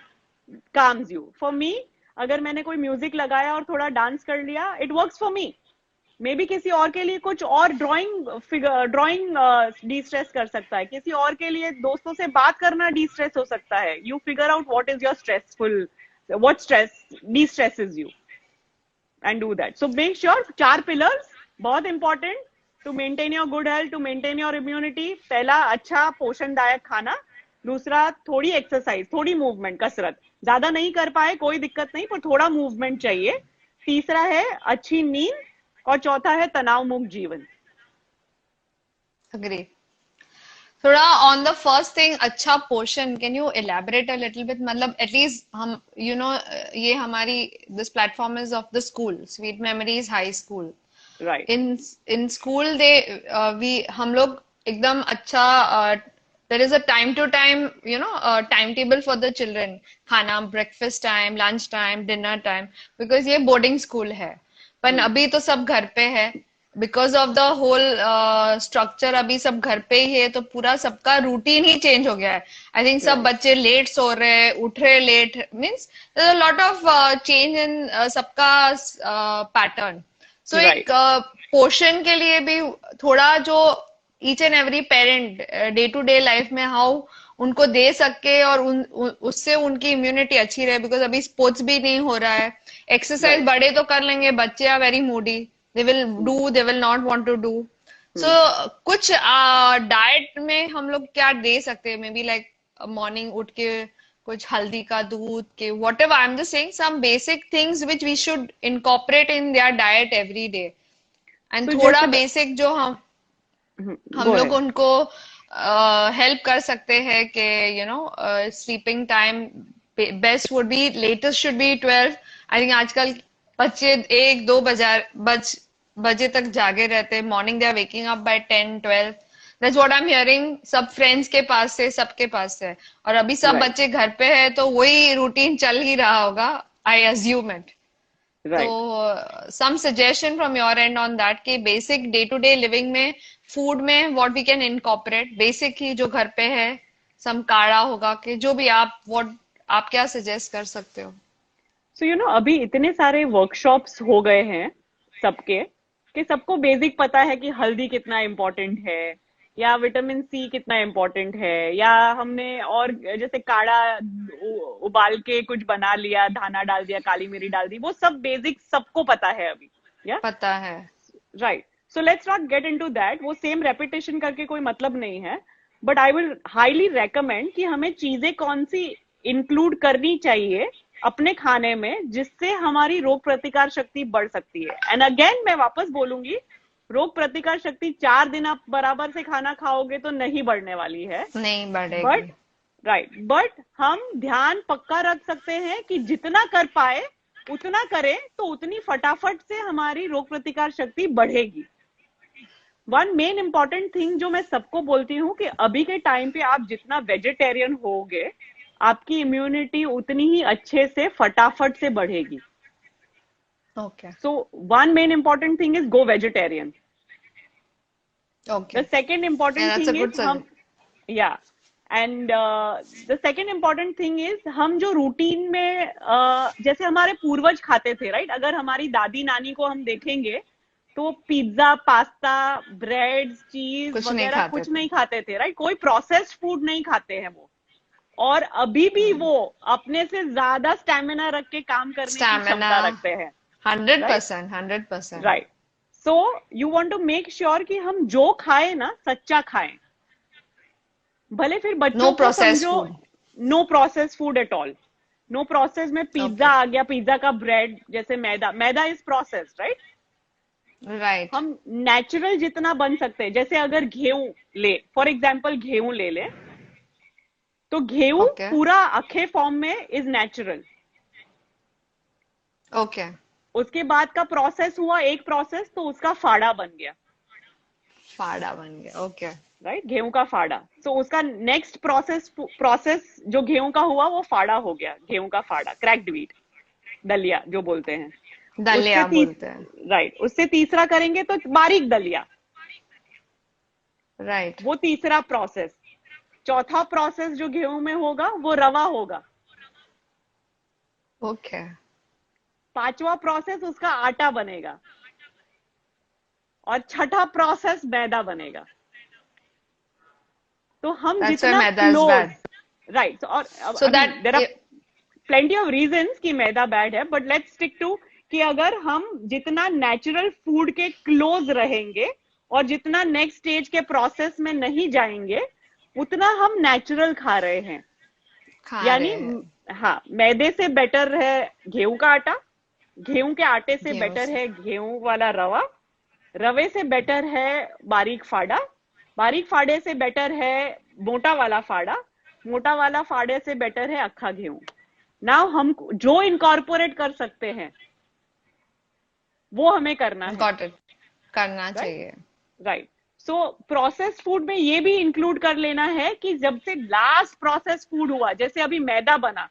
calms you. For me, अगर मैंने कोई म्यूजिक लगाया और थोड़ा डांस कर लिया, it works for me. May be किसी और के लिए कुछ और ड्राइंग डी स्ट्रेस कर सकता है, किसी और के लिए दोस्तों से बात करना डी स्ट्रेस हो सकता है। You figure out what is your stressful, what stress de-stresses you and do that. So make sure 4 pillars बहुत important to maintain your good health, to maintain your immunity। पहला, अच्छा पोषणदायक खाना। दूसरा, थोड़ी एक्सरसाइज, थोड़ी मूवमेंट, कसरत। ज्यादा नहीं कर पाए कोई दिक्कत नहीं, पर थोड़ा मूवमेंट चाहिए। तीसरा है अच्छी नींद और चौथा है तनाव मुक्त जीवन। Agree. थोड़ा ऑन द फर्स्ट थिंग, अच्छा portion, can you elaborate a little bit? मतलब एटलीस्ट हम ये हमारी this platform is of the school, sweet memories high school. Right. In school they हम लोग एकदम अच्छा, there is a time to time time table for the children. खाना, breakfast time, lunch time, dinner time, because ये boarding school है। पर अभी तो सब घर पे है, because of the whole structure. अभी सब घर पे ही है, तो पूरा सबका रूटीन ही चेंज हो गया है। आई थिंक सब बच्चे लेट सो रहे हैं, उठ रहे late, means lot of change in सबका पैटर्न। सो एक पोर्शन के लिए भी थोड़ा, जो each and every parent day to day life में हाउ उनको दे सके और उससे उनकी इम्यूनिटी अच्छी रहे। बिकॉज अभी स्पोर्ट्स भी नहीं हो रहा है, एक्सरसाइज बड़े तो कर लेंगे, बच्चे are very moody, they will do, they will not want to do. So कुछ डाइट में हम लोग क्या दे सकते हैं? मे बी लाइक मॉर्निंग उठ के कुछ हल्दी का दूध के, whatever, I am just saying some basic things which we should incorporate in their diet every day. And थोड़ा बेसिक जो हम लोग उनको हेल्प कर सकते हैं कि sleeping time best would be, latest should be 12। I think आजकल बच्चे 1-2 बजे तक जागे रहते हैं। Morning they are waking up by 10-12। That's what I am hearing सब फ्रेंड्स के पास से, सबके पास से। और अभी सब बच्चे घर पे है, तो वही रूटीन चल ही रहा होगा, आई अज्यूम इट। तो some suggestion from your end on that कि basic day to day living में, फूड में what we can incorporate, basic ही जो घर पे है, सम काढ़ा होगा कि जो भी आप क्या सजेस्ट कर सकते हो? सो अभी इतने सारे वर्कशॉप्स हो गए हैं सबके, कि सबको बेसिक पता है कि हल्दी कितना इम्पोर्टेंट है, या विटामिन सी कितना इम्पोर्टेंट है, या हमने और जैसे काढ़ा उबाल के कुछ बना लिया, धाना डाल दिया, काली मिरी डाल दी, वो सब बेसिक सबको पता है अभी। या पता है, right. So let's not get into that, वो सेम रेपिटेशन करके कोई मतलब नहीं है। But I will highly recommend कि हमें चीजें कौन सी इंक्लूड करनी चाहिए अपने खाने में, जिससे हमारी रोग प्रतिकार शक्ति बढ़ सकती है। एंड अगेन मैं वापस बोलूंगी, रोग प्रतिकार शक्ति 4 दिन आप बराबर से खाना खाओगे तो नहीं बढ़ने वाली है, नहीं बढ़ेगी। बट हम ध्यान पक्का रख सकते हैं कि जितना कर पाए उतना करें तो उतनी फटाफट से हमारी रोग प्रतिकार शक्ति बढ़ेगी। वन मेन इंपॉर्टेंट थिंग जो मैं सबको बोलती हूँ कि अभी के टाइम पे आप जितना वेजिटेरियन होगे, आपकी इम्यूनिटी उतनी ही अच्छे से फटाफट से बढ़ेगी। Okay. So one main important thing is go vegetarian. Okay. The second important Yeah, that's a thing good is हम, yeah, and the second important thing is हम जो रूटीन में जैसे हमारे पूर्वज खाते थे, राइट? अगर हमारी दादी नानी को हम देखेंगे तो पिज्जा, पास्ता, ब्रेड, चीज कुछ नहीं वगैरह खाते कुछ थे। नहीं खाते थे, राइट? कोई प्रोसेस्ड फूड नहीं खाते हैं वो, और अभी भी वो अपने से ज्यादा स्टेमिना रख के काम करने की Stamina. क्षमता रखते हैं, 100%, 100%. Right? So you want to make sure कि हम जो खाएं ना सच्चा खाएं, भले फिर बच्चों No को processed समझो, food. No process food at all. No process में पिज्जा आ गया, पिज्जा का ब्रेड, जैसे मैदा, maida is process, right? Right. हम नेचुरल जितना बन सकते हैं, जैसे अगर गेहूं ले, फॉर एग्जाम्पल गेहूं ले ले, तो गेहूं Okay. पूरा अखे फॉर्म में इज नेचुरल। Okay. उसके बाद का प्रोसेस हुआ एक प्रोसेस, तो उसका फाड़ा बन गया, फाड़ा बन गया। Okay. राइट? गेहूं का फाड़ा। सो उसका नेक्स्ट प्रोसेस जो गेहूं का हुआ वो फाड़ा हो गया, गेहूं का फाड़ा, क्रैक्ड व्हीट, दलिया जो बोलते हैं। दलिया उससे बोलते हैं। राइट, उससे तीसरा करेंगे तो बारीक दलिया, Right. वो तीसरा प्रोसेस। चौथा प्रोसेस जो गेहूं में होगा वो रवा होगा। Okay. पांचवा प्रोसेस उसका आटा बनेगा, और छठा प्रोसेस मैदा बनेगा। तो हम That's why जितना maida is close, bad. Right, और So that there are plenty of reasons कि मैदा बैड है, बट लेट्स स्टिक टू कि अगर हम जितना नेचुरल फूड के क्लोज रहेंगे और जितना नेक्स्ट स्टेज के प्रोसेस में नहीं जाएंगे, उतना हम नेचुरल खा रहे हैं। खा यानी रहे हैं। हाँ, मैदे से बेटर है गेहूं का आटा, गेहूं के आटे से गेहूं बेटर से। है गेहूं वाला रवा, रवे से बेटर है बारीक फाड़ा, बारीक फाड़े से बेटर है मोटा वाला फाड़ा, मोटा वाला फाड़े से बेटर है अक्खा गेहूं। नाउ हम जो इनकॉर्पोरेट कर सकते हैं वो हमें करना है, Got it. करना चाहिए। राइट? सो प्रोसेस फूड में ये भी इंक्लूड कर लेना है कि जब से लास्ट प्रोसेस फूड हुआ, जैसे अभी मैदा बना,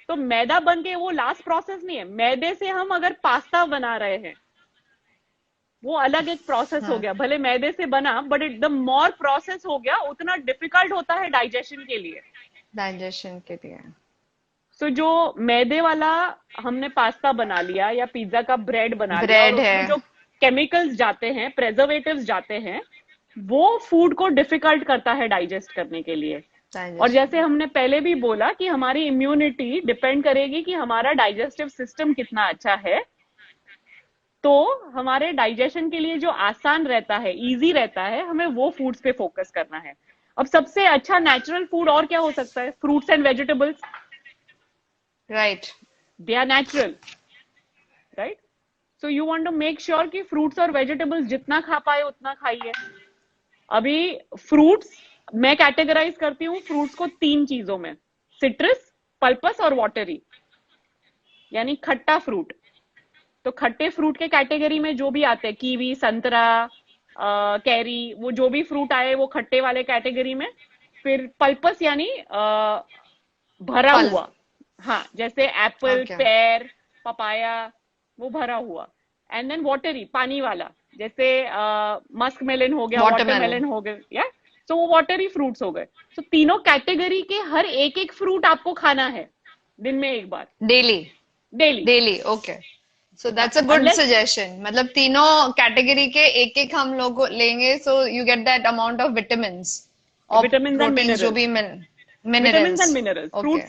तो मैदा बन के वो लास्ट प्रोसेस नहीं है। मैदे से हम अगर पास्ता बना रहे हैं, वो अलग एक प्रोसेस हो गया, भले मैदे से बना, but it the more process हो गया, उतना डिफिकल्ट होता है डाइजेशन के लिए। डाइजेशन के लिए। सो जो मैदे वाला हमने पास्ता बना लिया या पिज्जा का ब्रेड बना लिया, ब्रेड और उसमें है। जो केमिकल्स जाते हैं, प्रेजर्वेटिव्स जाते हैं, वो फूड को डिफिकल्ट करता है डाइजेस्ट करने के लिए। और जैसे हमने पहले भी बोला कि हमारी इम्यूनिटी डिपेंड करेगी कि हमारा डाइजेस्टिव सिस्टम कितना अच्छा है, तो हमारे डाइजेशन के लिए जो आसान रहता है, इजी रहता है, हमें वो फूड्स पे फोकस करना है। अब सबसे अच्छा नेचुरल फूड और क्या हो सकता है? Fruits and vegetables, right. They are natural, right? So you want to make sure कि फ्रूट्स और वेजिटेबल्स जितना खा पाए उतना खाइए। अभी फ्रूट्स मैं कैटेगराइज करती हूँ फ्रूट्स को 3 चीजों में, सिट्रस, पल्पस और वाटरी, यानी खट्टा फ्रूट। तो खट्टे फ्रूट के कैटेगरी में जो भी आते हैं, कीवी, संतरा, कैरी, वो जो भी फ्रूट आए वो खट्टे वाले कैटेगरी में। फिर पल्पस यानी भरा फल। हुआ, हाँ, जैसे एप्पल, Okay. पेयर, पपाया, वो भरा हुआ। एंड देन वाटरी, पानी वाला, जैसे मस्क मेलन हो गया, Watermelon. वाटरमेलन हो गया, या तो वो वाटरी फ्रूट्स हो गए। तो तीनों कैटेगरी के हर एक एक फ्रूट आपको खाना है दिन में एक बार, daily. Daily. Daily, okay. So that's a good Unless- suggestion. मतलब तीनों कैटेगरी के एक एक हम लोग लेंगे, so you get that amount of vitamins और Vitamins and प्रोटीन जो minerals. भी Vitamins minerals. and minerals. Okay.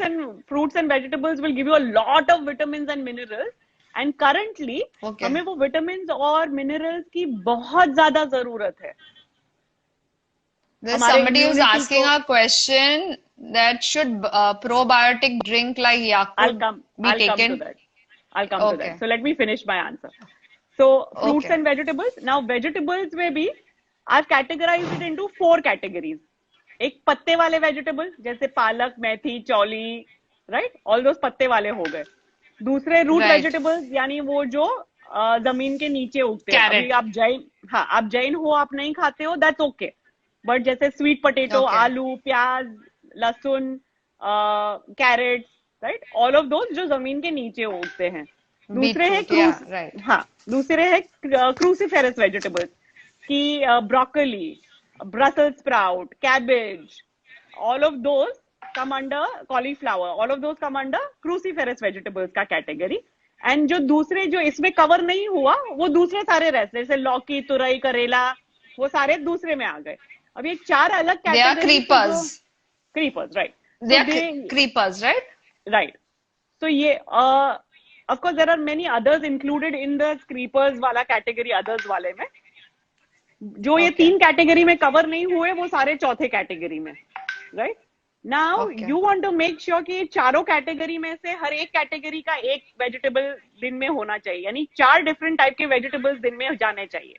Fruits and vegetables will give you a lot of vitamins and minerals. And currently, Okay. हमें वो vitamins और minerals की बहुत ज्यादा जरूरत है। There's हमारे somebody who's immunity asking को- a question that should probiotic drink like I'll Yakult come be to taken? that. I'll come to Okay. that. So let me finish my answer. So fruits Okay. and vegetables. Now vegetables में भी I've categorized it into 4 categories. एक पत्ते वाले vegetable, जैसे पालक, मेथी, चौली, right? All those पत्ते वाले हो गए। दूसरे रूट Right. वेजिटेबल्स यानी वो जो जमीन के नीचे उगते हैं। Carrot. अभी आप जैन, हाँ आप जैन हो, आप नहीं खाते हो, दैट्स ओके। बट जैसे स्वीट पोटेटो, Okay. आलू, प्याज, लहसुन, carrot, right, all of those जो जमीन के नीचे उगते हैं। दूसरे है Beetroot. Yeah, right. हाँ, दूसरे है क्रूसीफेरस वेजिटेबल्स की broccoli, Brussels sprout, cabbage, all of those come under cauliflower, all of those come under cruciferous vegetables का कैटेगरी। एंड जो दूसरे जो इसमें कवर नहीं हुआ वो दूसरे सारे रहते, जैसे लौकी, तुरई, करेला, वो सारे दूसरे में आ गए। अब ये चार अलग They are category, creepers. Creepers, right, They are creepers, right? Right. तो ये of course there are many others included in the creepers वाला कैटेगरी, others वाले में जो ये Okay. तीन कैटेगरी में कवर नहीं हुए वो सारे चौथे कैटेगरी में, right. Now Okay. You want to make sure कि चारों कैटेगरी में से हर एक कैटेगरी का एक वेजिटेबल दिन में होना चाहिए, यानी 4 डिफरेंट टाइप के वेजिटेबल्स दिन में जाने चाहिए।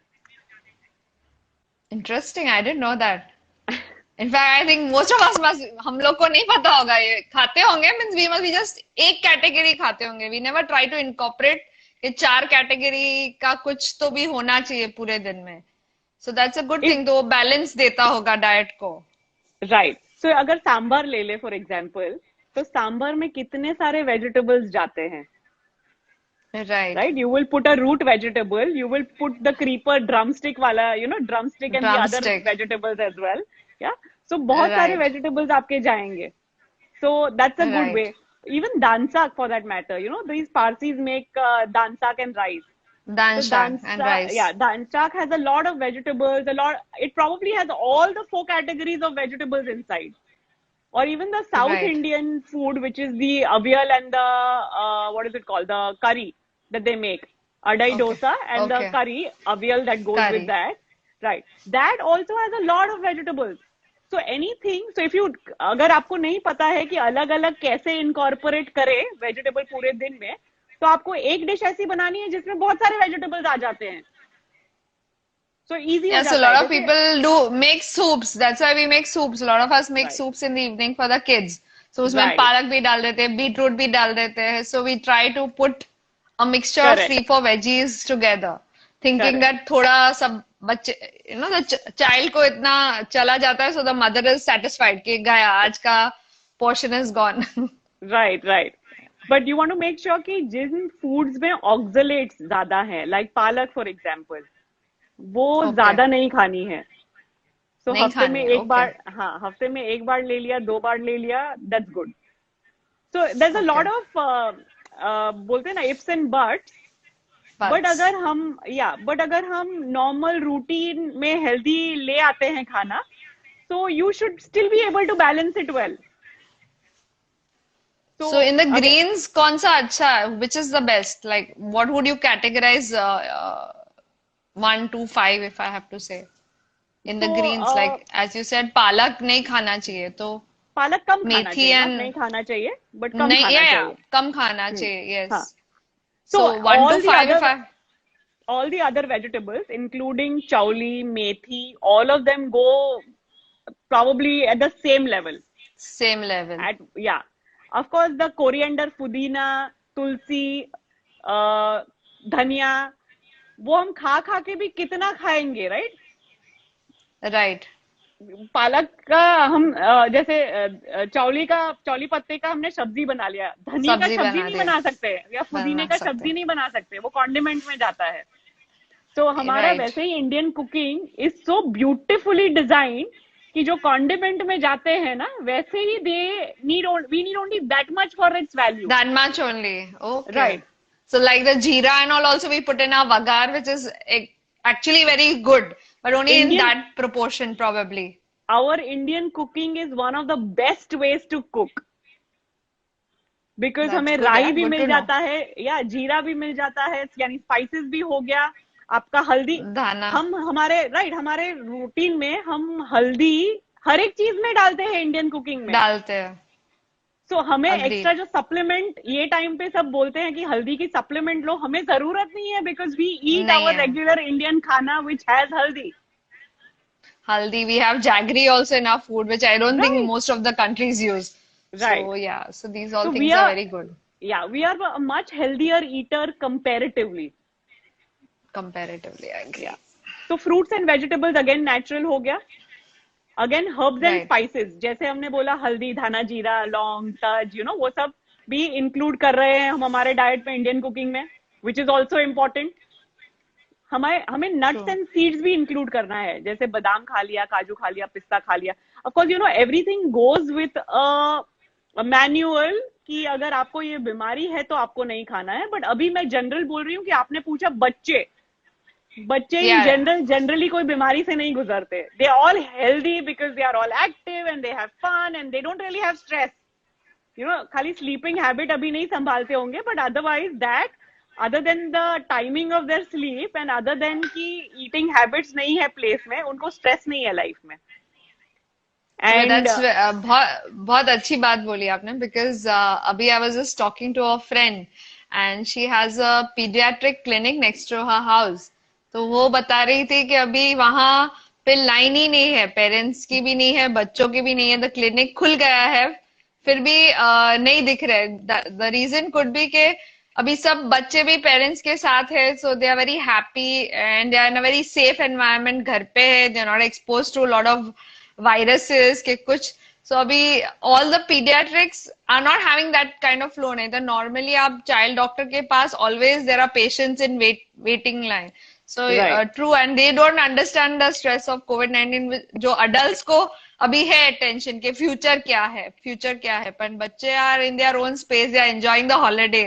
Interesting. I didn't know that. In fact, I think most of us must, हम लोग को नहीं पता होगा ये खाते होंगे, means we must be just एक कैटेगरी खाते होंगे। We never try to incorporate ये 4 कैटेगरी का कुछ तो भी होना चाहिए पूरे दिन में। So that's a good thing, तो बैलेंस देता होगा डाइट को। राइट। सो अगर सांभर ले ले फॉर एग्जाम्पल, तो सांभर में कितने सारे वेजिटेबल्स जाते हैं, Right. right? You will put a root vegetable, you will put the creeper drumstick wala, you know, drumstick and the other Drumstick. vegetables as well. Yeah. So बहुत सारे Right. vegetables आपके जाएंगे. So that's a good Right. way. Even dansak for that matter, you know, these Parsis make dansak and rice. Dan So shak and rice. yeah, dansak has a lot of vegetables, a lot. It probably has all the 4 categories of vegetables inside. Or even the South Right. Indian food, which is the avial and the what is it called, the curry that they make, adai Okay. dosa and the Okay. curry avial that goes Curry. with that, right? That also has a lot of vegetables. So anything, so if you, अगर आपको नहीं पता है कि अलग अलग कैसे incorporate करे vegetable पूरे दिन में, तो आपको एक डिश ऐसी बनानी है जिसमें बहुत सारे vegetables आ जाते हैं। So easy हो Yes, a जाता lot है। of people do make soups. That's why we make soups. A lot of us make Right. soups in the evening for the kids. So उसमें Right. पालक भी डाल देते हैं, beetroot भी डाल देते हैं. So we try to put a mixture of Correct. 3-4 veggies together, thinking Correct. that थोड़ा सब बच्चे, you know, the child को इतना चला जाता है, so the mother is satisfied कि गया आज का portion is gone. Right right. But you want to make sure कि जिन फूड्स में ऑक्सलेट्स ज्यादा है, लाइक पालक फॉर एग्जांपल, वो Okay. ज्यादा नहीं खानी है। तो नहीं हफ्ते खानी में है, एक okay. बार, हाँ हफ्ते में एक बार ले लिया, 2 बार ले लिया, that's good. So there is a lot Okay. Of बोलते हैं ना ifs and buts. But But अगर हम नॉर्मल रूटीन में हेल्दी ले आते हैं खाना, तो you should still be able to balance it well. so in the greens, कौन सा अच्छा है? Which is the best? Like, what would you categorize 1 to 5 if I have to say? In the So, greens, like as you said, पालक नहीं खाना चाहिए, तो पालक कम खाना मेथी चाहिए, and- नहीं खाना चाहिए, बट कम नहीं, खाना yeah, चाहिए। कम खाना चाहिए, yes. हाँ. So So 1 all to the 5 if other- I, all the other vegetables, including chauli, methi, all of them go probably at the same level. same level. Yeah, of course, the coriander, pudina, tulsi, धनिया, वो हम खा खा के भी कितना खाएंगे, right? Right. पालक का हम जैसे चौली पत्ते का हमने सब्जी बना लिया, धनिया का सब्जी सब्जी बना नहीं दिया। बना सकते, या पुदीने बना का सकते। सब्जी नहीं बना सकते, वो कॉन्डिमेंट में जाता है। तो हमारा Right. वैसे ही Indian cooking is so beautifully design कि जो कॉन्डिमेंट में जाते हैं ना, वैसे ही we need only that much for its value. That much only. Okay. Right. So like the jeera and all also we put in our vagar, which is actually very good, but only in Indian- that proportion probably. Our Indian cooking is one of the best ways to cook, because That's हमें good, राई yeah, भी good mill to know. जाता है, या जीरा भी मिल जाता है, यानी स्पाइसेस भी हो गया आपका, हल्दी। धाना। हम हमारे रूटीन में हम हल्दी हर एक चीज में डालते हैं इंडियन कुकिंग में। डालते हैं। सो हमें Agreed. एक्स्ट्रा जो सप्लीमेंट, ये टाइम पे सब बोलते हैं कि हल्दी की सप्लीमेंट लो, हमें जरूरत नहीं है, बिकॉज वी ईट नहीं आवर है। रेगुलर इंडियन खाना विच हैज हल्दी। Haldi, we have jaggery also in our food, which I don't Right. think most of the countries use. Right. So yeah, so these all So things we are are- very good. yeah, we are a much healthier eater comparatively. Comparatively, I agree. Yeah. So fruits and vegetables again natural हो गया. Again herbs and Right. Spices, जैसे हमने बोला हल्दी, धना, जीरा, लौंग, तज, वो सब भी इंक्लूड कर रहे हैं हम हमारे डाइट में, इंडियन कुकिंग में, विच इज ऑल्सो इम्पोर्टेंट. हमें नट्स True. एंड सीड्स भी इंक्लूड करना है, जैसे बादाम खा लिया, काजू खा लिया, पिस्ता खा लिया. Of course everything goes with a manual कि अगर आपको ये बीमारी है तो आपको नहीं खाना है. बट अभी मैं जनरल बोल रही हूँ कि आपने पूछा बच्चे इन Yeah. जनरली कोई बीमारी से नहीं गुजरते. They all healthy because they are all active and they have fun and they don't really have stress. खाली स्लीपिंग हैबिट अभी नहीं संभालते होंगे, but otherwise that, other than the timing of their sleep and other than की eating habits नहीं है place में, उनको स्ट्रेस नहीं है लाइफ में. Yeah, एंड that's बहुत बहुत अच्छी बात बोली आपने, because अभी I was just talking to a friend and she has a pediatric clinic next to her house. तो वो बता रही थी कि अभी वहां पे लाइन ही नहीं है, पेरेंट्स की भी नहीं है, बच्चों की भी नहीं है. द क्लिनिक खुल गया है, फिर भी नहीं दिख रहे. द रीजन कुड बी के अभी सब बच्चे भी पेरेंट्स के साथ है, so they are very happy and they are in a very safe environment. घर पे है, they are not expose to lot of viruses के कुछ. So अभी all the pediatrics are not having that kind of flow. नहीं तो normally आप child doctor के पास always there are patients in waiting line. So right. true, and they don't understand the stress of COVID-19 जो adults को अभी है tension के future क्या है, पर बच्चे are in their own space, they are enjoying the holiday.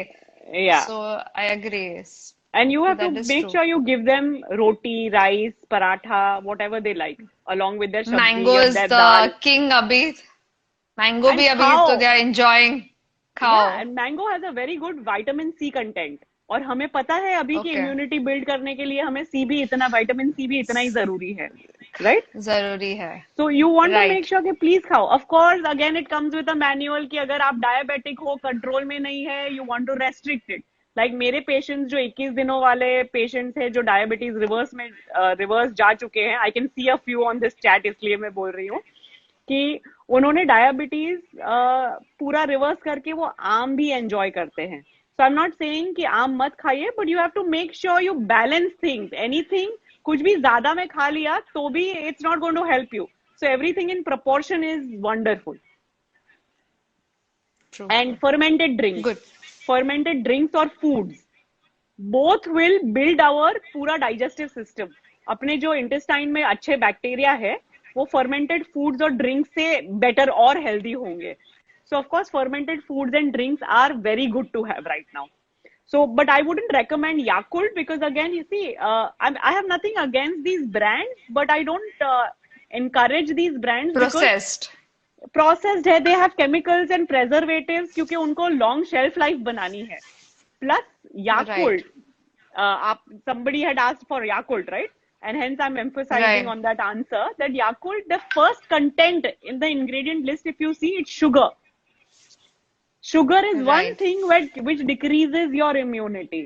या. So I agree. And you have to That is make true. sure you give them roti, rice, paratha, whatever they like, along with their sabzi Mango or is their the dal. king अभी. Mango And भी अभी khao. तो they are enjoying. खाओ. Yeah, and mango has a very good vitamin C content. और हमें पता है अभी की Okay. इम्यूनिटी बिल्ड करने के लिए हमें सी भी इतना, विटामिन सी भी इतना ही जरूरी है, राइट? जरूरी है. So you want to Right. Make sure कि प्लीज खाओ. Of course again it comes with a manual कि अगर आप डायबिटिक हो, कंट्रोल में नहीं है, you want to restrict it. Like मेरे पेशेंट्स जो 21 दिनों वाले पेशेंट्स हैं जो डायबिटीज रिवर्स जा चुके हैं, I can see a few on this chat, इसलिए मैं बोल रही हूँ कि उन्होंने डायबिटीज पूरा रिवर्स करके वो आम भी एंजॉय करते हैं. So I am not saying कि आम मत खाइए, but you have to make sure you balance things. Anything कुछ भी ज्यादा में खा लिया तो भी it's not going to help you. So everything in proportion is wonderful. True. And fermented drinks. Good. Fermented drinks or foods, both will build our पूरा digestive system. अपने जो intestine में अच्छे बैक्टीरिया है वो fermented foods और drinks से better और healthy होंगे. So of course fermented foods and drinks are very good to have right now. So but I wouldn't recommend Yakult because again you see I have nothing against these brands, but I don't encourage these brands Processed. Processed है. They have chemicals and preservatives क्योंकि उनको long shelf life बनानी है. Plus Yakult, आप somebody had asked for Yakult, right? And hence I'm emphasizing Right. on that answer that Yakult, the first content in the ingredient list, if you see, it's sugar. Sugar is one Right. thing which decreases your immunity.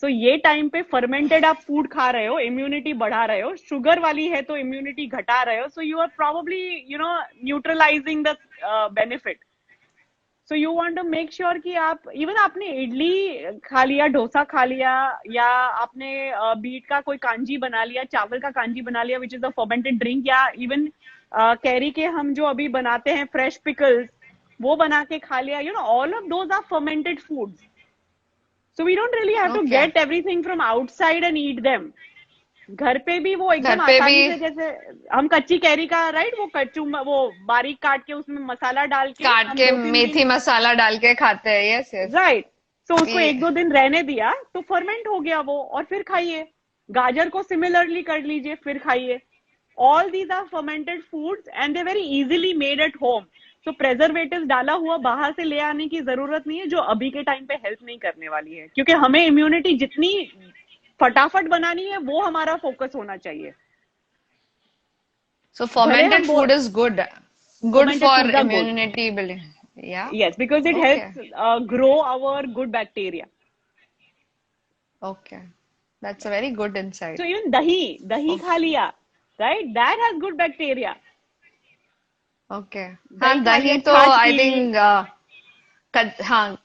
So ये time पे fermented आप food खा रहे हो, immunity बढ़ा रहे हो, sugar वाली है तो इम्यूनिटी घटा रहे हो. So you are probably neutralising the benefit. So you want to make sure कि आप इवन आपने इडली खा लिया, डोसा खा लिया, या आपने बीट का कोई कांजी बना लिया, चावल का कांजी बना लिया which is a fermented drink, या इवन कैरी के हम जो अभी बनाते हैं फ्रेश पिकल्स वो बना के खा लिया. All of those are fermented foods. So we don't really have to Okay. get everything from outside and eat them. घर पे भी वो एकदम घर पे आसानी भी- से, जैसे हम कच्ची कैरी का राइट वो बारीक काट के उसमें मसाला डाल के काट हम के 2-3 मेथी मसाला डाल के खाते हैं. Yes yes. राइट. तो उसको ये- 1-2 दिन रहने दिया तो फर्मेंट हो गया वो, और फिर खाइए. गाजर को सिमिलरली कर लीजिए, फिर खाइए. All these are fermented foods and they very easily made at home. तो प्रेजर्वेटिव डाला हुआ बाहर से ले आने की जरूरत नहीं है, जो अभी के टाइम पे हेल्प नहीं करने वाली है, क्योंकि हमें इम्यूनिटी जितनी फटाफट बनानी है वो हमारा फोकस होना चाहिए. So fermented हम food is good. Good Fermented for foods are good. immunity building. Yeah. Yes, because it Okay. helps grow our good bacteria. Okay. That's a very good insight. So even dahi खा लिया, right? That has good bacteria. Okay. दही हाँ खा दही लिया, तो छाछ I P Lee. think हाँ,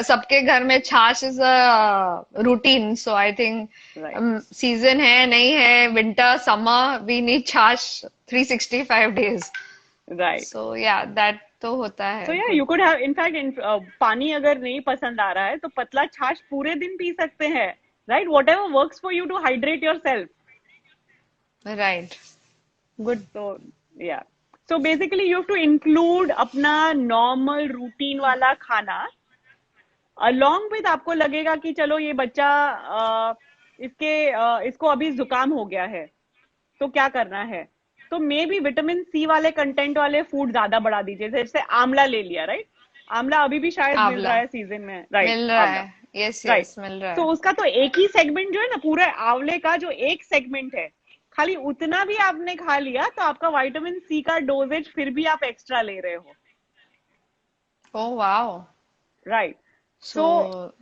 सबके घर में छाछ is a routine, so I think right season है नहीं है, विंटर समर, वी नीड छाछ 365 days. राइट सो या दैट तो होता सो है. या good. You could have in fact पानी अगर नहीं पसंद आ रहा है तो पतला छाछ पूरे दिन पी सकते हैं, right, whatever works for you to hydrate yourself. Right. Good. So yeah. So basically you have to include अपना normal routine वाला खाना along with आपको लगेगा कि चलो ये बच्चा इसको अभी जुकाम हो गया है तो क्या करना है, तो मे बी विटामिन सी वाले कंटेंट वाले फूड ज्यादा बढ़ा दीजिए. जैसे आंवला ले लिया, राइट, आंवला अभी भी शायद मिल आंवला रहा है सीजन में, राइट, मिल रहा आंवला, है. Yes right. यस, मिल रहा तो है. उसका तो एक ही सेगमेंट जो है ना, पूरे आंवले का जो एक सेगमेंट है, खाली उतना भी आपने खा लिया तो आपका विटामिन सी का डोजेज फिर भी आप एक्स्ट्रा ले रहे हो, oh wow. Right. So so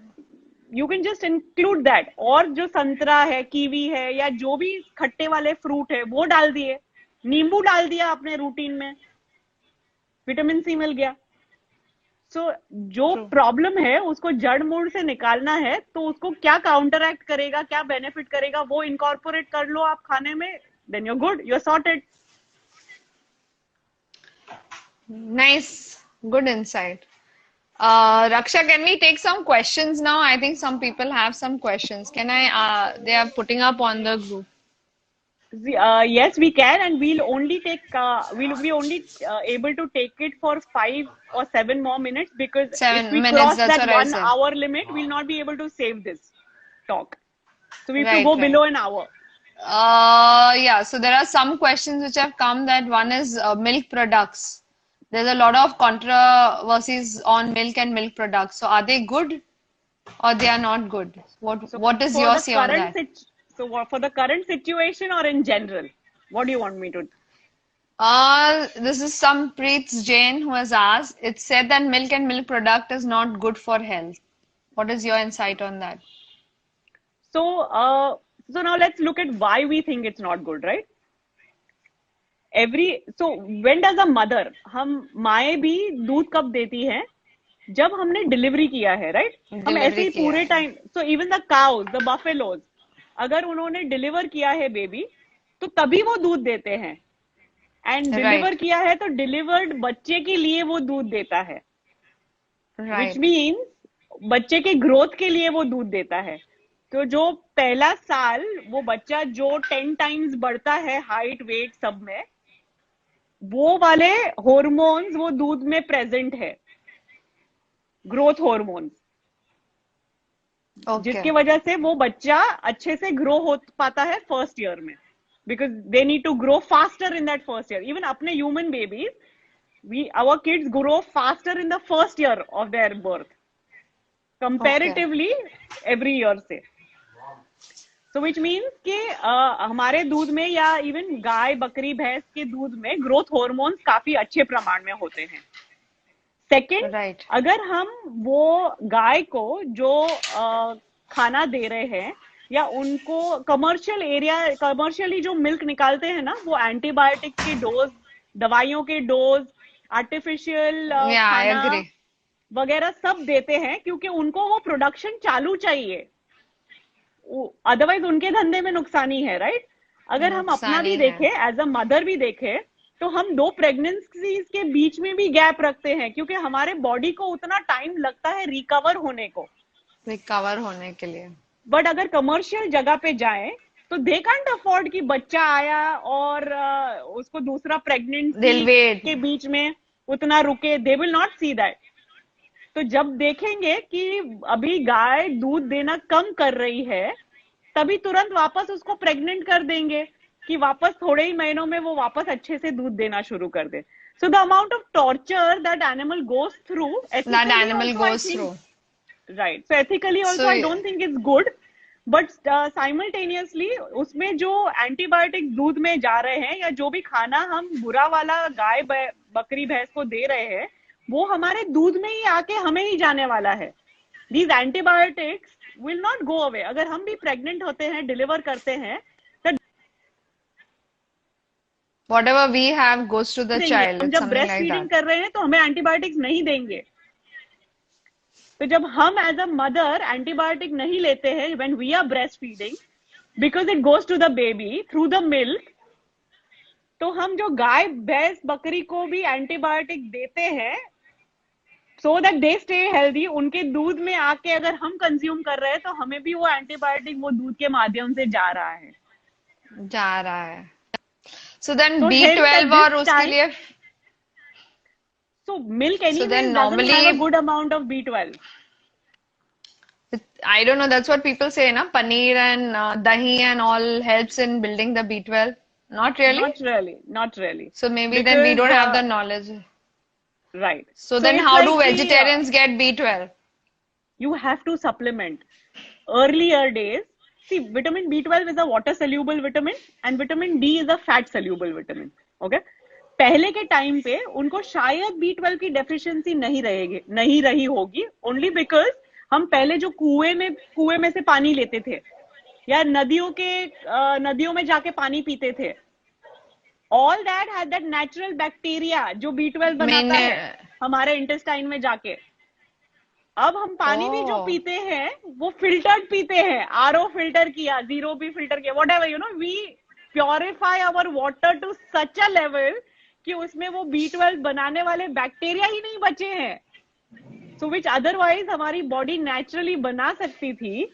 you can just include that. और जो संतरा है, कीवी है, या जो भी खट्टे वाले फ्रूट है वो डाल दिए, नींबू डाल दिया अपने रूटीन में, विटामिन सी मिल गया. सो जो ट्रू. प्रॉब्लम है उसको जड़ मूल से निकालना है, तो उसको क्या काउंटरएक्ट करेगा, क्या बेनिफिट करेगा, वो इनकॉर्पोरेट कर लो आप खाने में, then you're good, you're sorted. Nice. Good insight. Raksha, can we take some questions now? I think some people have some questions. Can I? They are putting up on the group. Yes, we can, and we'll be only able to take it for 5 or 7 more minutes, because if 7 we minutes. cross That's that what I one said. hour limit, we'll not be able to save this talk. So we have to Right, go right. below an hour. Yeah. So there are some questions which have come. That one is milk products. There's a lot of controversies on milk and milk products. So are they good or they are not good? So What is for your the say on that? for the current situation or in general, what do you want me to? This is some Preets Jain who has asked. It said that milk and milk product is not good for health. What is your insight on that? So so now let's look at why we think it's not good, right? So when does a mother, हम माएँ भी दूध कब देती हैं, जब हमने delivery किया है, राइट. हम ऐसे Delivery ही किया पूरे है. Time, so even the cows, the buffaloes, अगर उन्होंने डिलीवर किया है बेबी, तो तभी वो दूध देते हैं. एंड डिलीवर Right, किया है तो डिलीवर्ड बच्चे के लिए वो दूध देता है, विच right. मीन्स बच्चे के ग्रोथ के लिए वो दूध देता है. तो जो पहला साल वो बच्चा जो 10 टाइम्स बढ़ता है हाइट वेट सब में, वो वाले हॉर्मोन्स वो दूध में प्रेजेंट है, ग्रोथ हॉर्मोन्स, जिसकी Okay. वजह से वो बच्चा अच्छे से ग्रो हो पाता है फर्स्ट ईयर में, because they need to grow faster in that first year. Even अपने human babies, our kids grow faster in the first year of their birth Okay. comparatively every year से. So which means कि हमारे दूध में या even गाय बकरी भैंस के दूध में ग्रोथ हॉर्मोन्स काफी अच्छे प्रमाण में होते हैं. Second, Right. अगर हम वो गाय को जो खाना दे रहे हैं, या उनको कमर्शियली जो मिल्क निकालते हैं ना, वो एंटीबायोटिक्स के डोज, दवाइयों के डोज, आर्टिफिशियल Yeah, I खाना agree. वगैरह सब देते हैं, क्योंकि उनको वो प्रोडक्शन चालू चाहिए, अदरवाइज उनके धंधे में नुकसानी है, राइट. अगर हम अपना भी नुकसानी है. देखें, एज अ मदर भी देखें, तो हम 2 प्रेगनेंसीज के बीच में भी गैप रखते हैं, क्योंकि हमारे बॉडी को उतना टाइम लगता है रिकवर होने को. रिकवर होने के लिए. बट अगर कमर्शियल जगह पे जाएं तो दे कांट अफोर्ड कि बच्चा आया और उसको दूसरा प्रेगनेंसी They'll wait. के बीच में उतना रुके, they will not see that. तो जब देखेंगे कि अभी गाय दूध देना कम कर रही है, तभी तुरंत वापस उसको प्रेग्नेंट कर देंगे, कि वापस थोड़े ही महीनों में वो वापस अच्छे से दूध देना शुरू कर दे. So the amount of torture that animal goes through, That ethically animal also I goes think, through. right. So ethically also So I don't think it's good, but simultaneously उसमें जो एंटीबायोटिक्स दूध में जा रहे हैं, या जो भी खाना हम बुरा वाला गाय बकरी भैंस को दे रहे हैं, वो हमारे दूध में ही आके हमें ही जाने वाला है. These antibiotics will not go away. अगर हम भी प्रेग्नेंट होते हैं, डिलीवर करते हैं, तो whatever we have goes to the देंगे. child. हम It's जब something breast like feeding that. कर रहे हैं तो हमें एंटीबायोटिक्स नहीं देंगे, तो जब हम एज अ मदर एंटीबायोटिक नहीं लेते हैं when we are breast feeding, because it goes to the baby through the milk, तो हम जो गाय भैंस बकरी को भी एंटीबायोटिक देते हैं so that they stay healthy, उनके दूध में आके अगर हम कंज्यूम कर रहे हैं तो हमें भी वो एंटीबायोटिक वो दूध के माध्यम से जा रहा है. जा रहा है. So then So hence at B12 this और उसके time, लिए, so milk so then anyways doesn't have a normally, good amount of B12. I don't know, that's what people say, na? Paneer and dahi and all helps in building the B12. Not really? Not really, not really. So maybe then we Because, don't have the knowledge. right. So So then it's how do like vegetarians get B12? you have to supplement. Earlier days, see, vitamin B12 is a water soluble vitamin and vitamin D is a fat soluble vitamin. Okay? पहले के time पे उनको शायद B12 की deficiency नहीं रही होगी, only because हम पहले जो कुएं में से पानी लेते थे या नदियों में जाके पानी पीते थे, all that had that natural bacteria जो B12 बनाता है हमारे इंटेस्टाइन में जाके. अब हम पानी भी जो पीते हैं वो फिल्टर्ड पीते हैं, आरओ फिल्टर किया, जीरो भी फिल्टर किया, whatever, we purify our water to such a level कि उसमें वो B12 बनाने वाले बैक्टीरिया ही नहीं बचे हैं, सो विच अदरवाइज हमारी बॉडी नेचुरली बना सकती थी.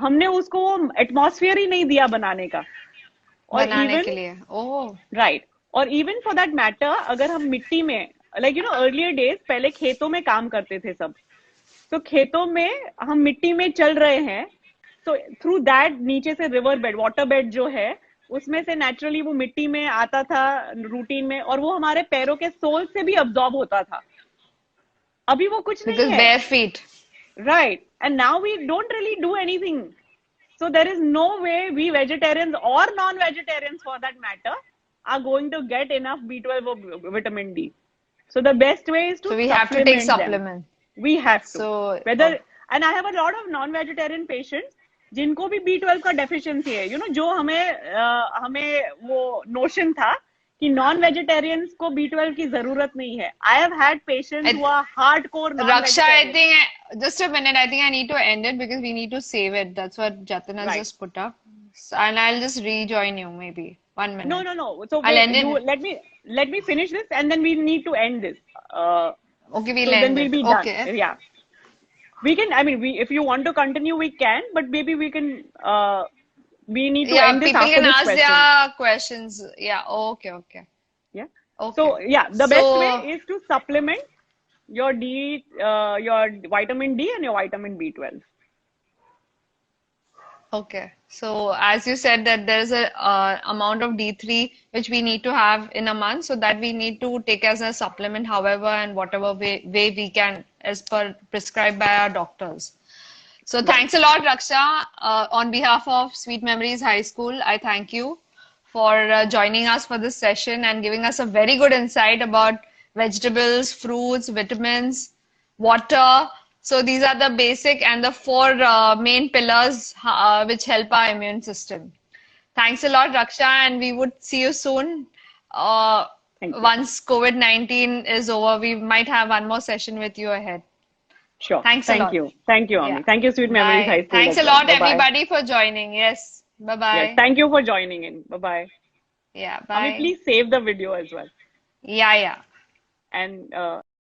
हमने उसको एटमॉस्फेयर ही नहीं दिया बनाने का. और बनाने के लिए. ओह, राइट. और इवन फॉर दैट मैटर, अगर हम मिट्टी में लाइक अर्लियर डेज पहले खेतों में काम करते थे सब, तो खेतों में हम मिट्टी में चल रहे हैं, तो थ्रू दैट नीचे से रिवर बेड, वाटर बेड जो है उसमें से नेचुरली वो मिट्टी में आता था रूटीन में, और वो हमारे पैरों के सोल से भी अब्सॉर्ब होता था. अभी वो कुछ नहीं है. bare feet. Right. And now we don't really do anything. So there is no way we vegetarians or non-vegetarians for that matter are going to get enough B12 or vitamin D. So the best way is to So we have to take supplement. We have to. So and I have a lot of non-vegetarian patients जिनको भी B12 का deficiency है, जो हमें वो notion था कि non vegetarians को B12 की जरूरत नहीं है. I have had patients who are hardcore Raksha, I non-vegetarian. think just a minute. I think I need to end it because we need to save it. That's what Jatin has Right. just put up. And I'll just rejoin you maybe. 1 minute. No. So I'll end let me finish this and then we need to end this. Okay, we'll So end then we'll it. be done. Okay. Yeah. We can, if you want to continue, we can, but maybe we can, we need to Yeah, end this people after can this ask question. their questions. Yeah, okay. Yeah. Okay. So, yeah, the best So- way is to supplement your your vitamin D and your vitamin B12. Okay. So as you said that there's a amount of D3 which we need to have in a month, so that we need to take as a supplement, however and whatever way we can, as per prescribed by our doctors. So thanks a lot, Raksha. On behalf of Sweet Memories High School, I thank you for joining us for this session and giving us a very good insight about vegetables, fruits, vitamins, water. So these are the basic and the four main pillars which help our immune system. Thanks a lot, Raksha, and we would see you soon. Thank you. Once COVID-19 is over, we might have one more session with you ahead. Sure. Thanks a lot. Thank you, Ami. Yeah. Thank you, Sweet Memories Bye. High School. Thanks as a well. lot, Bye-bye. everybody, for joining. Yes. Bye-bye. Yes, thank you for joining in. Bye-bye. Yeah, Ami, bye. please save the video as well. Yeah. And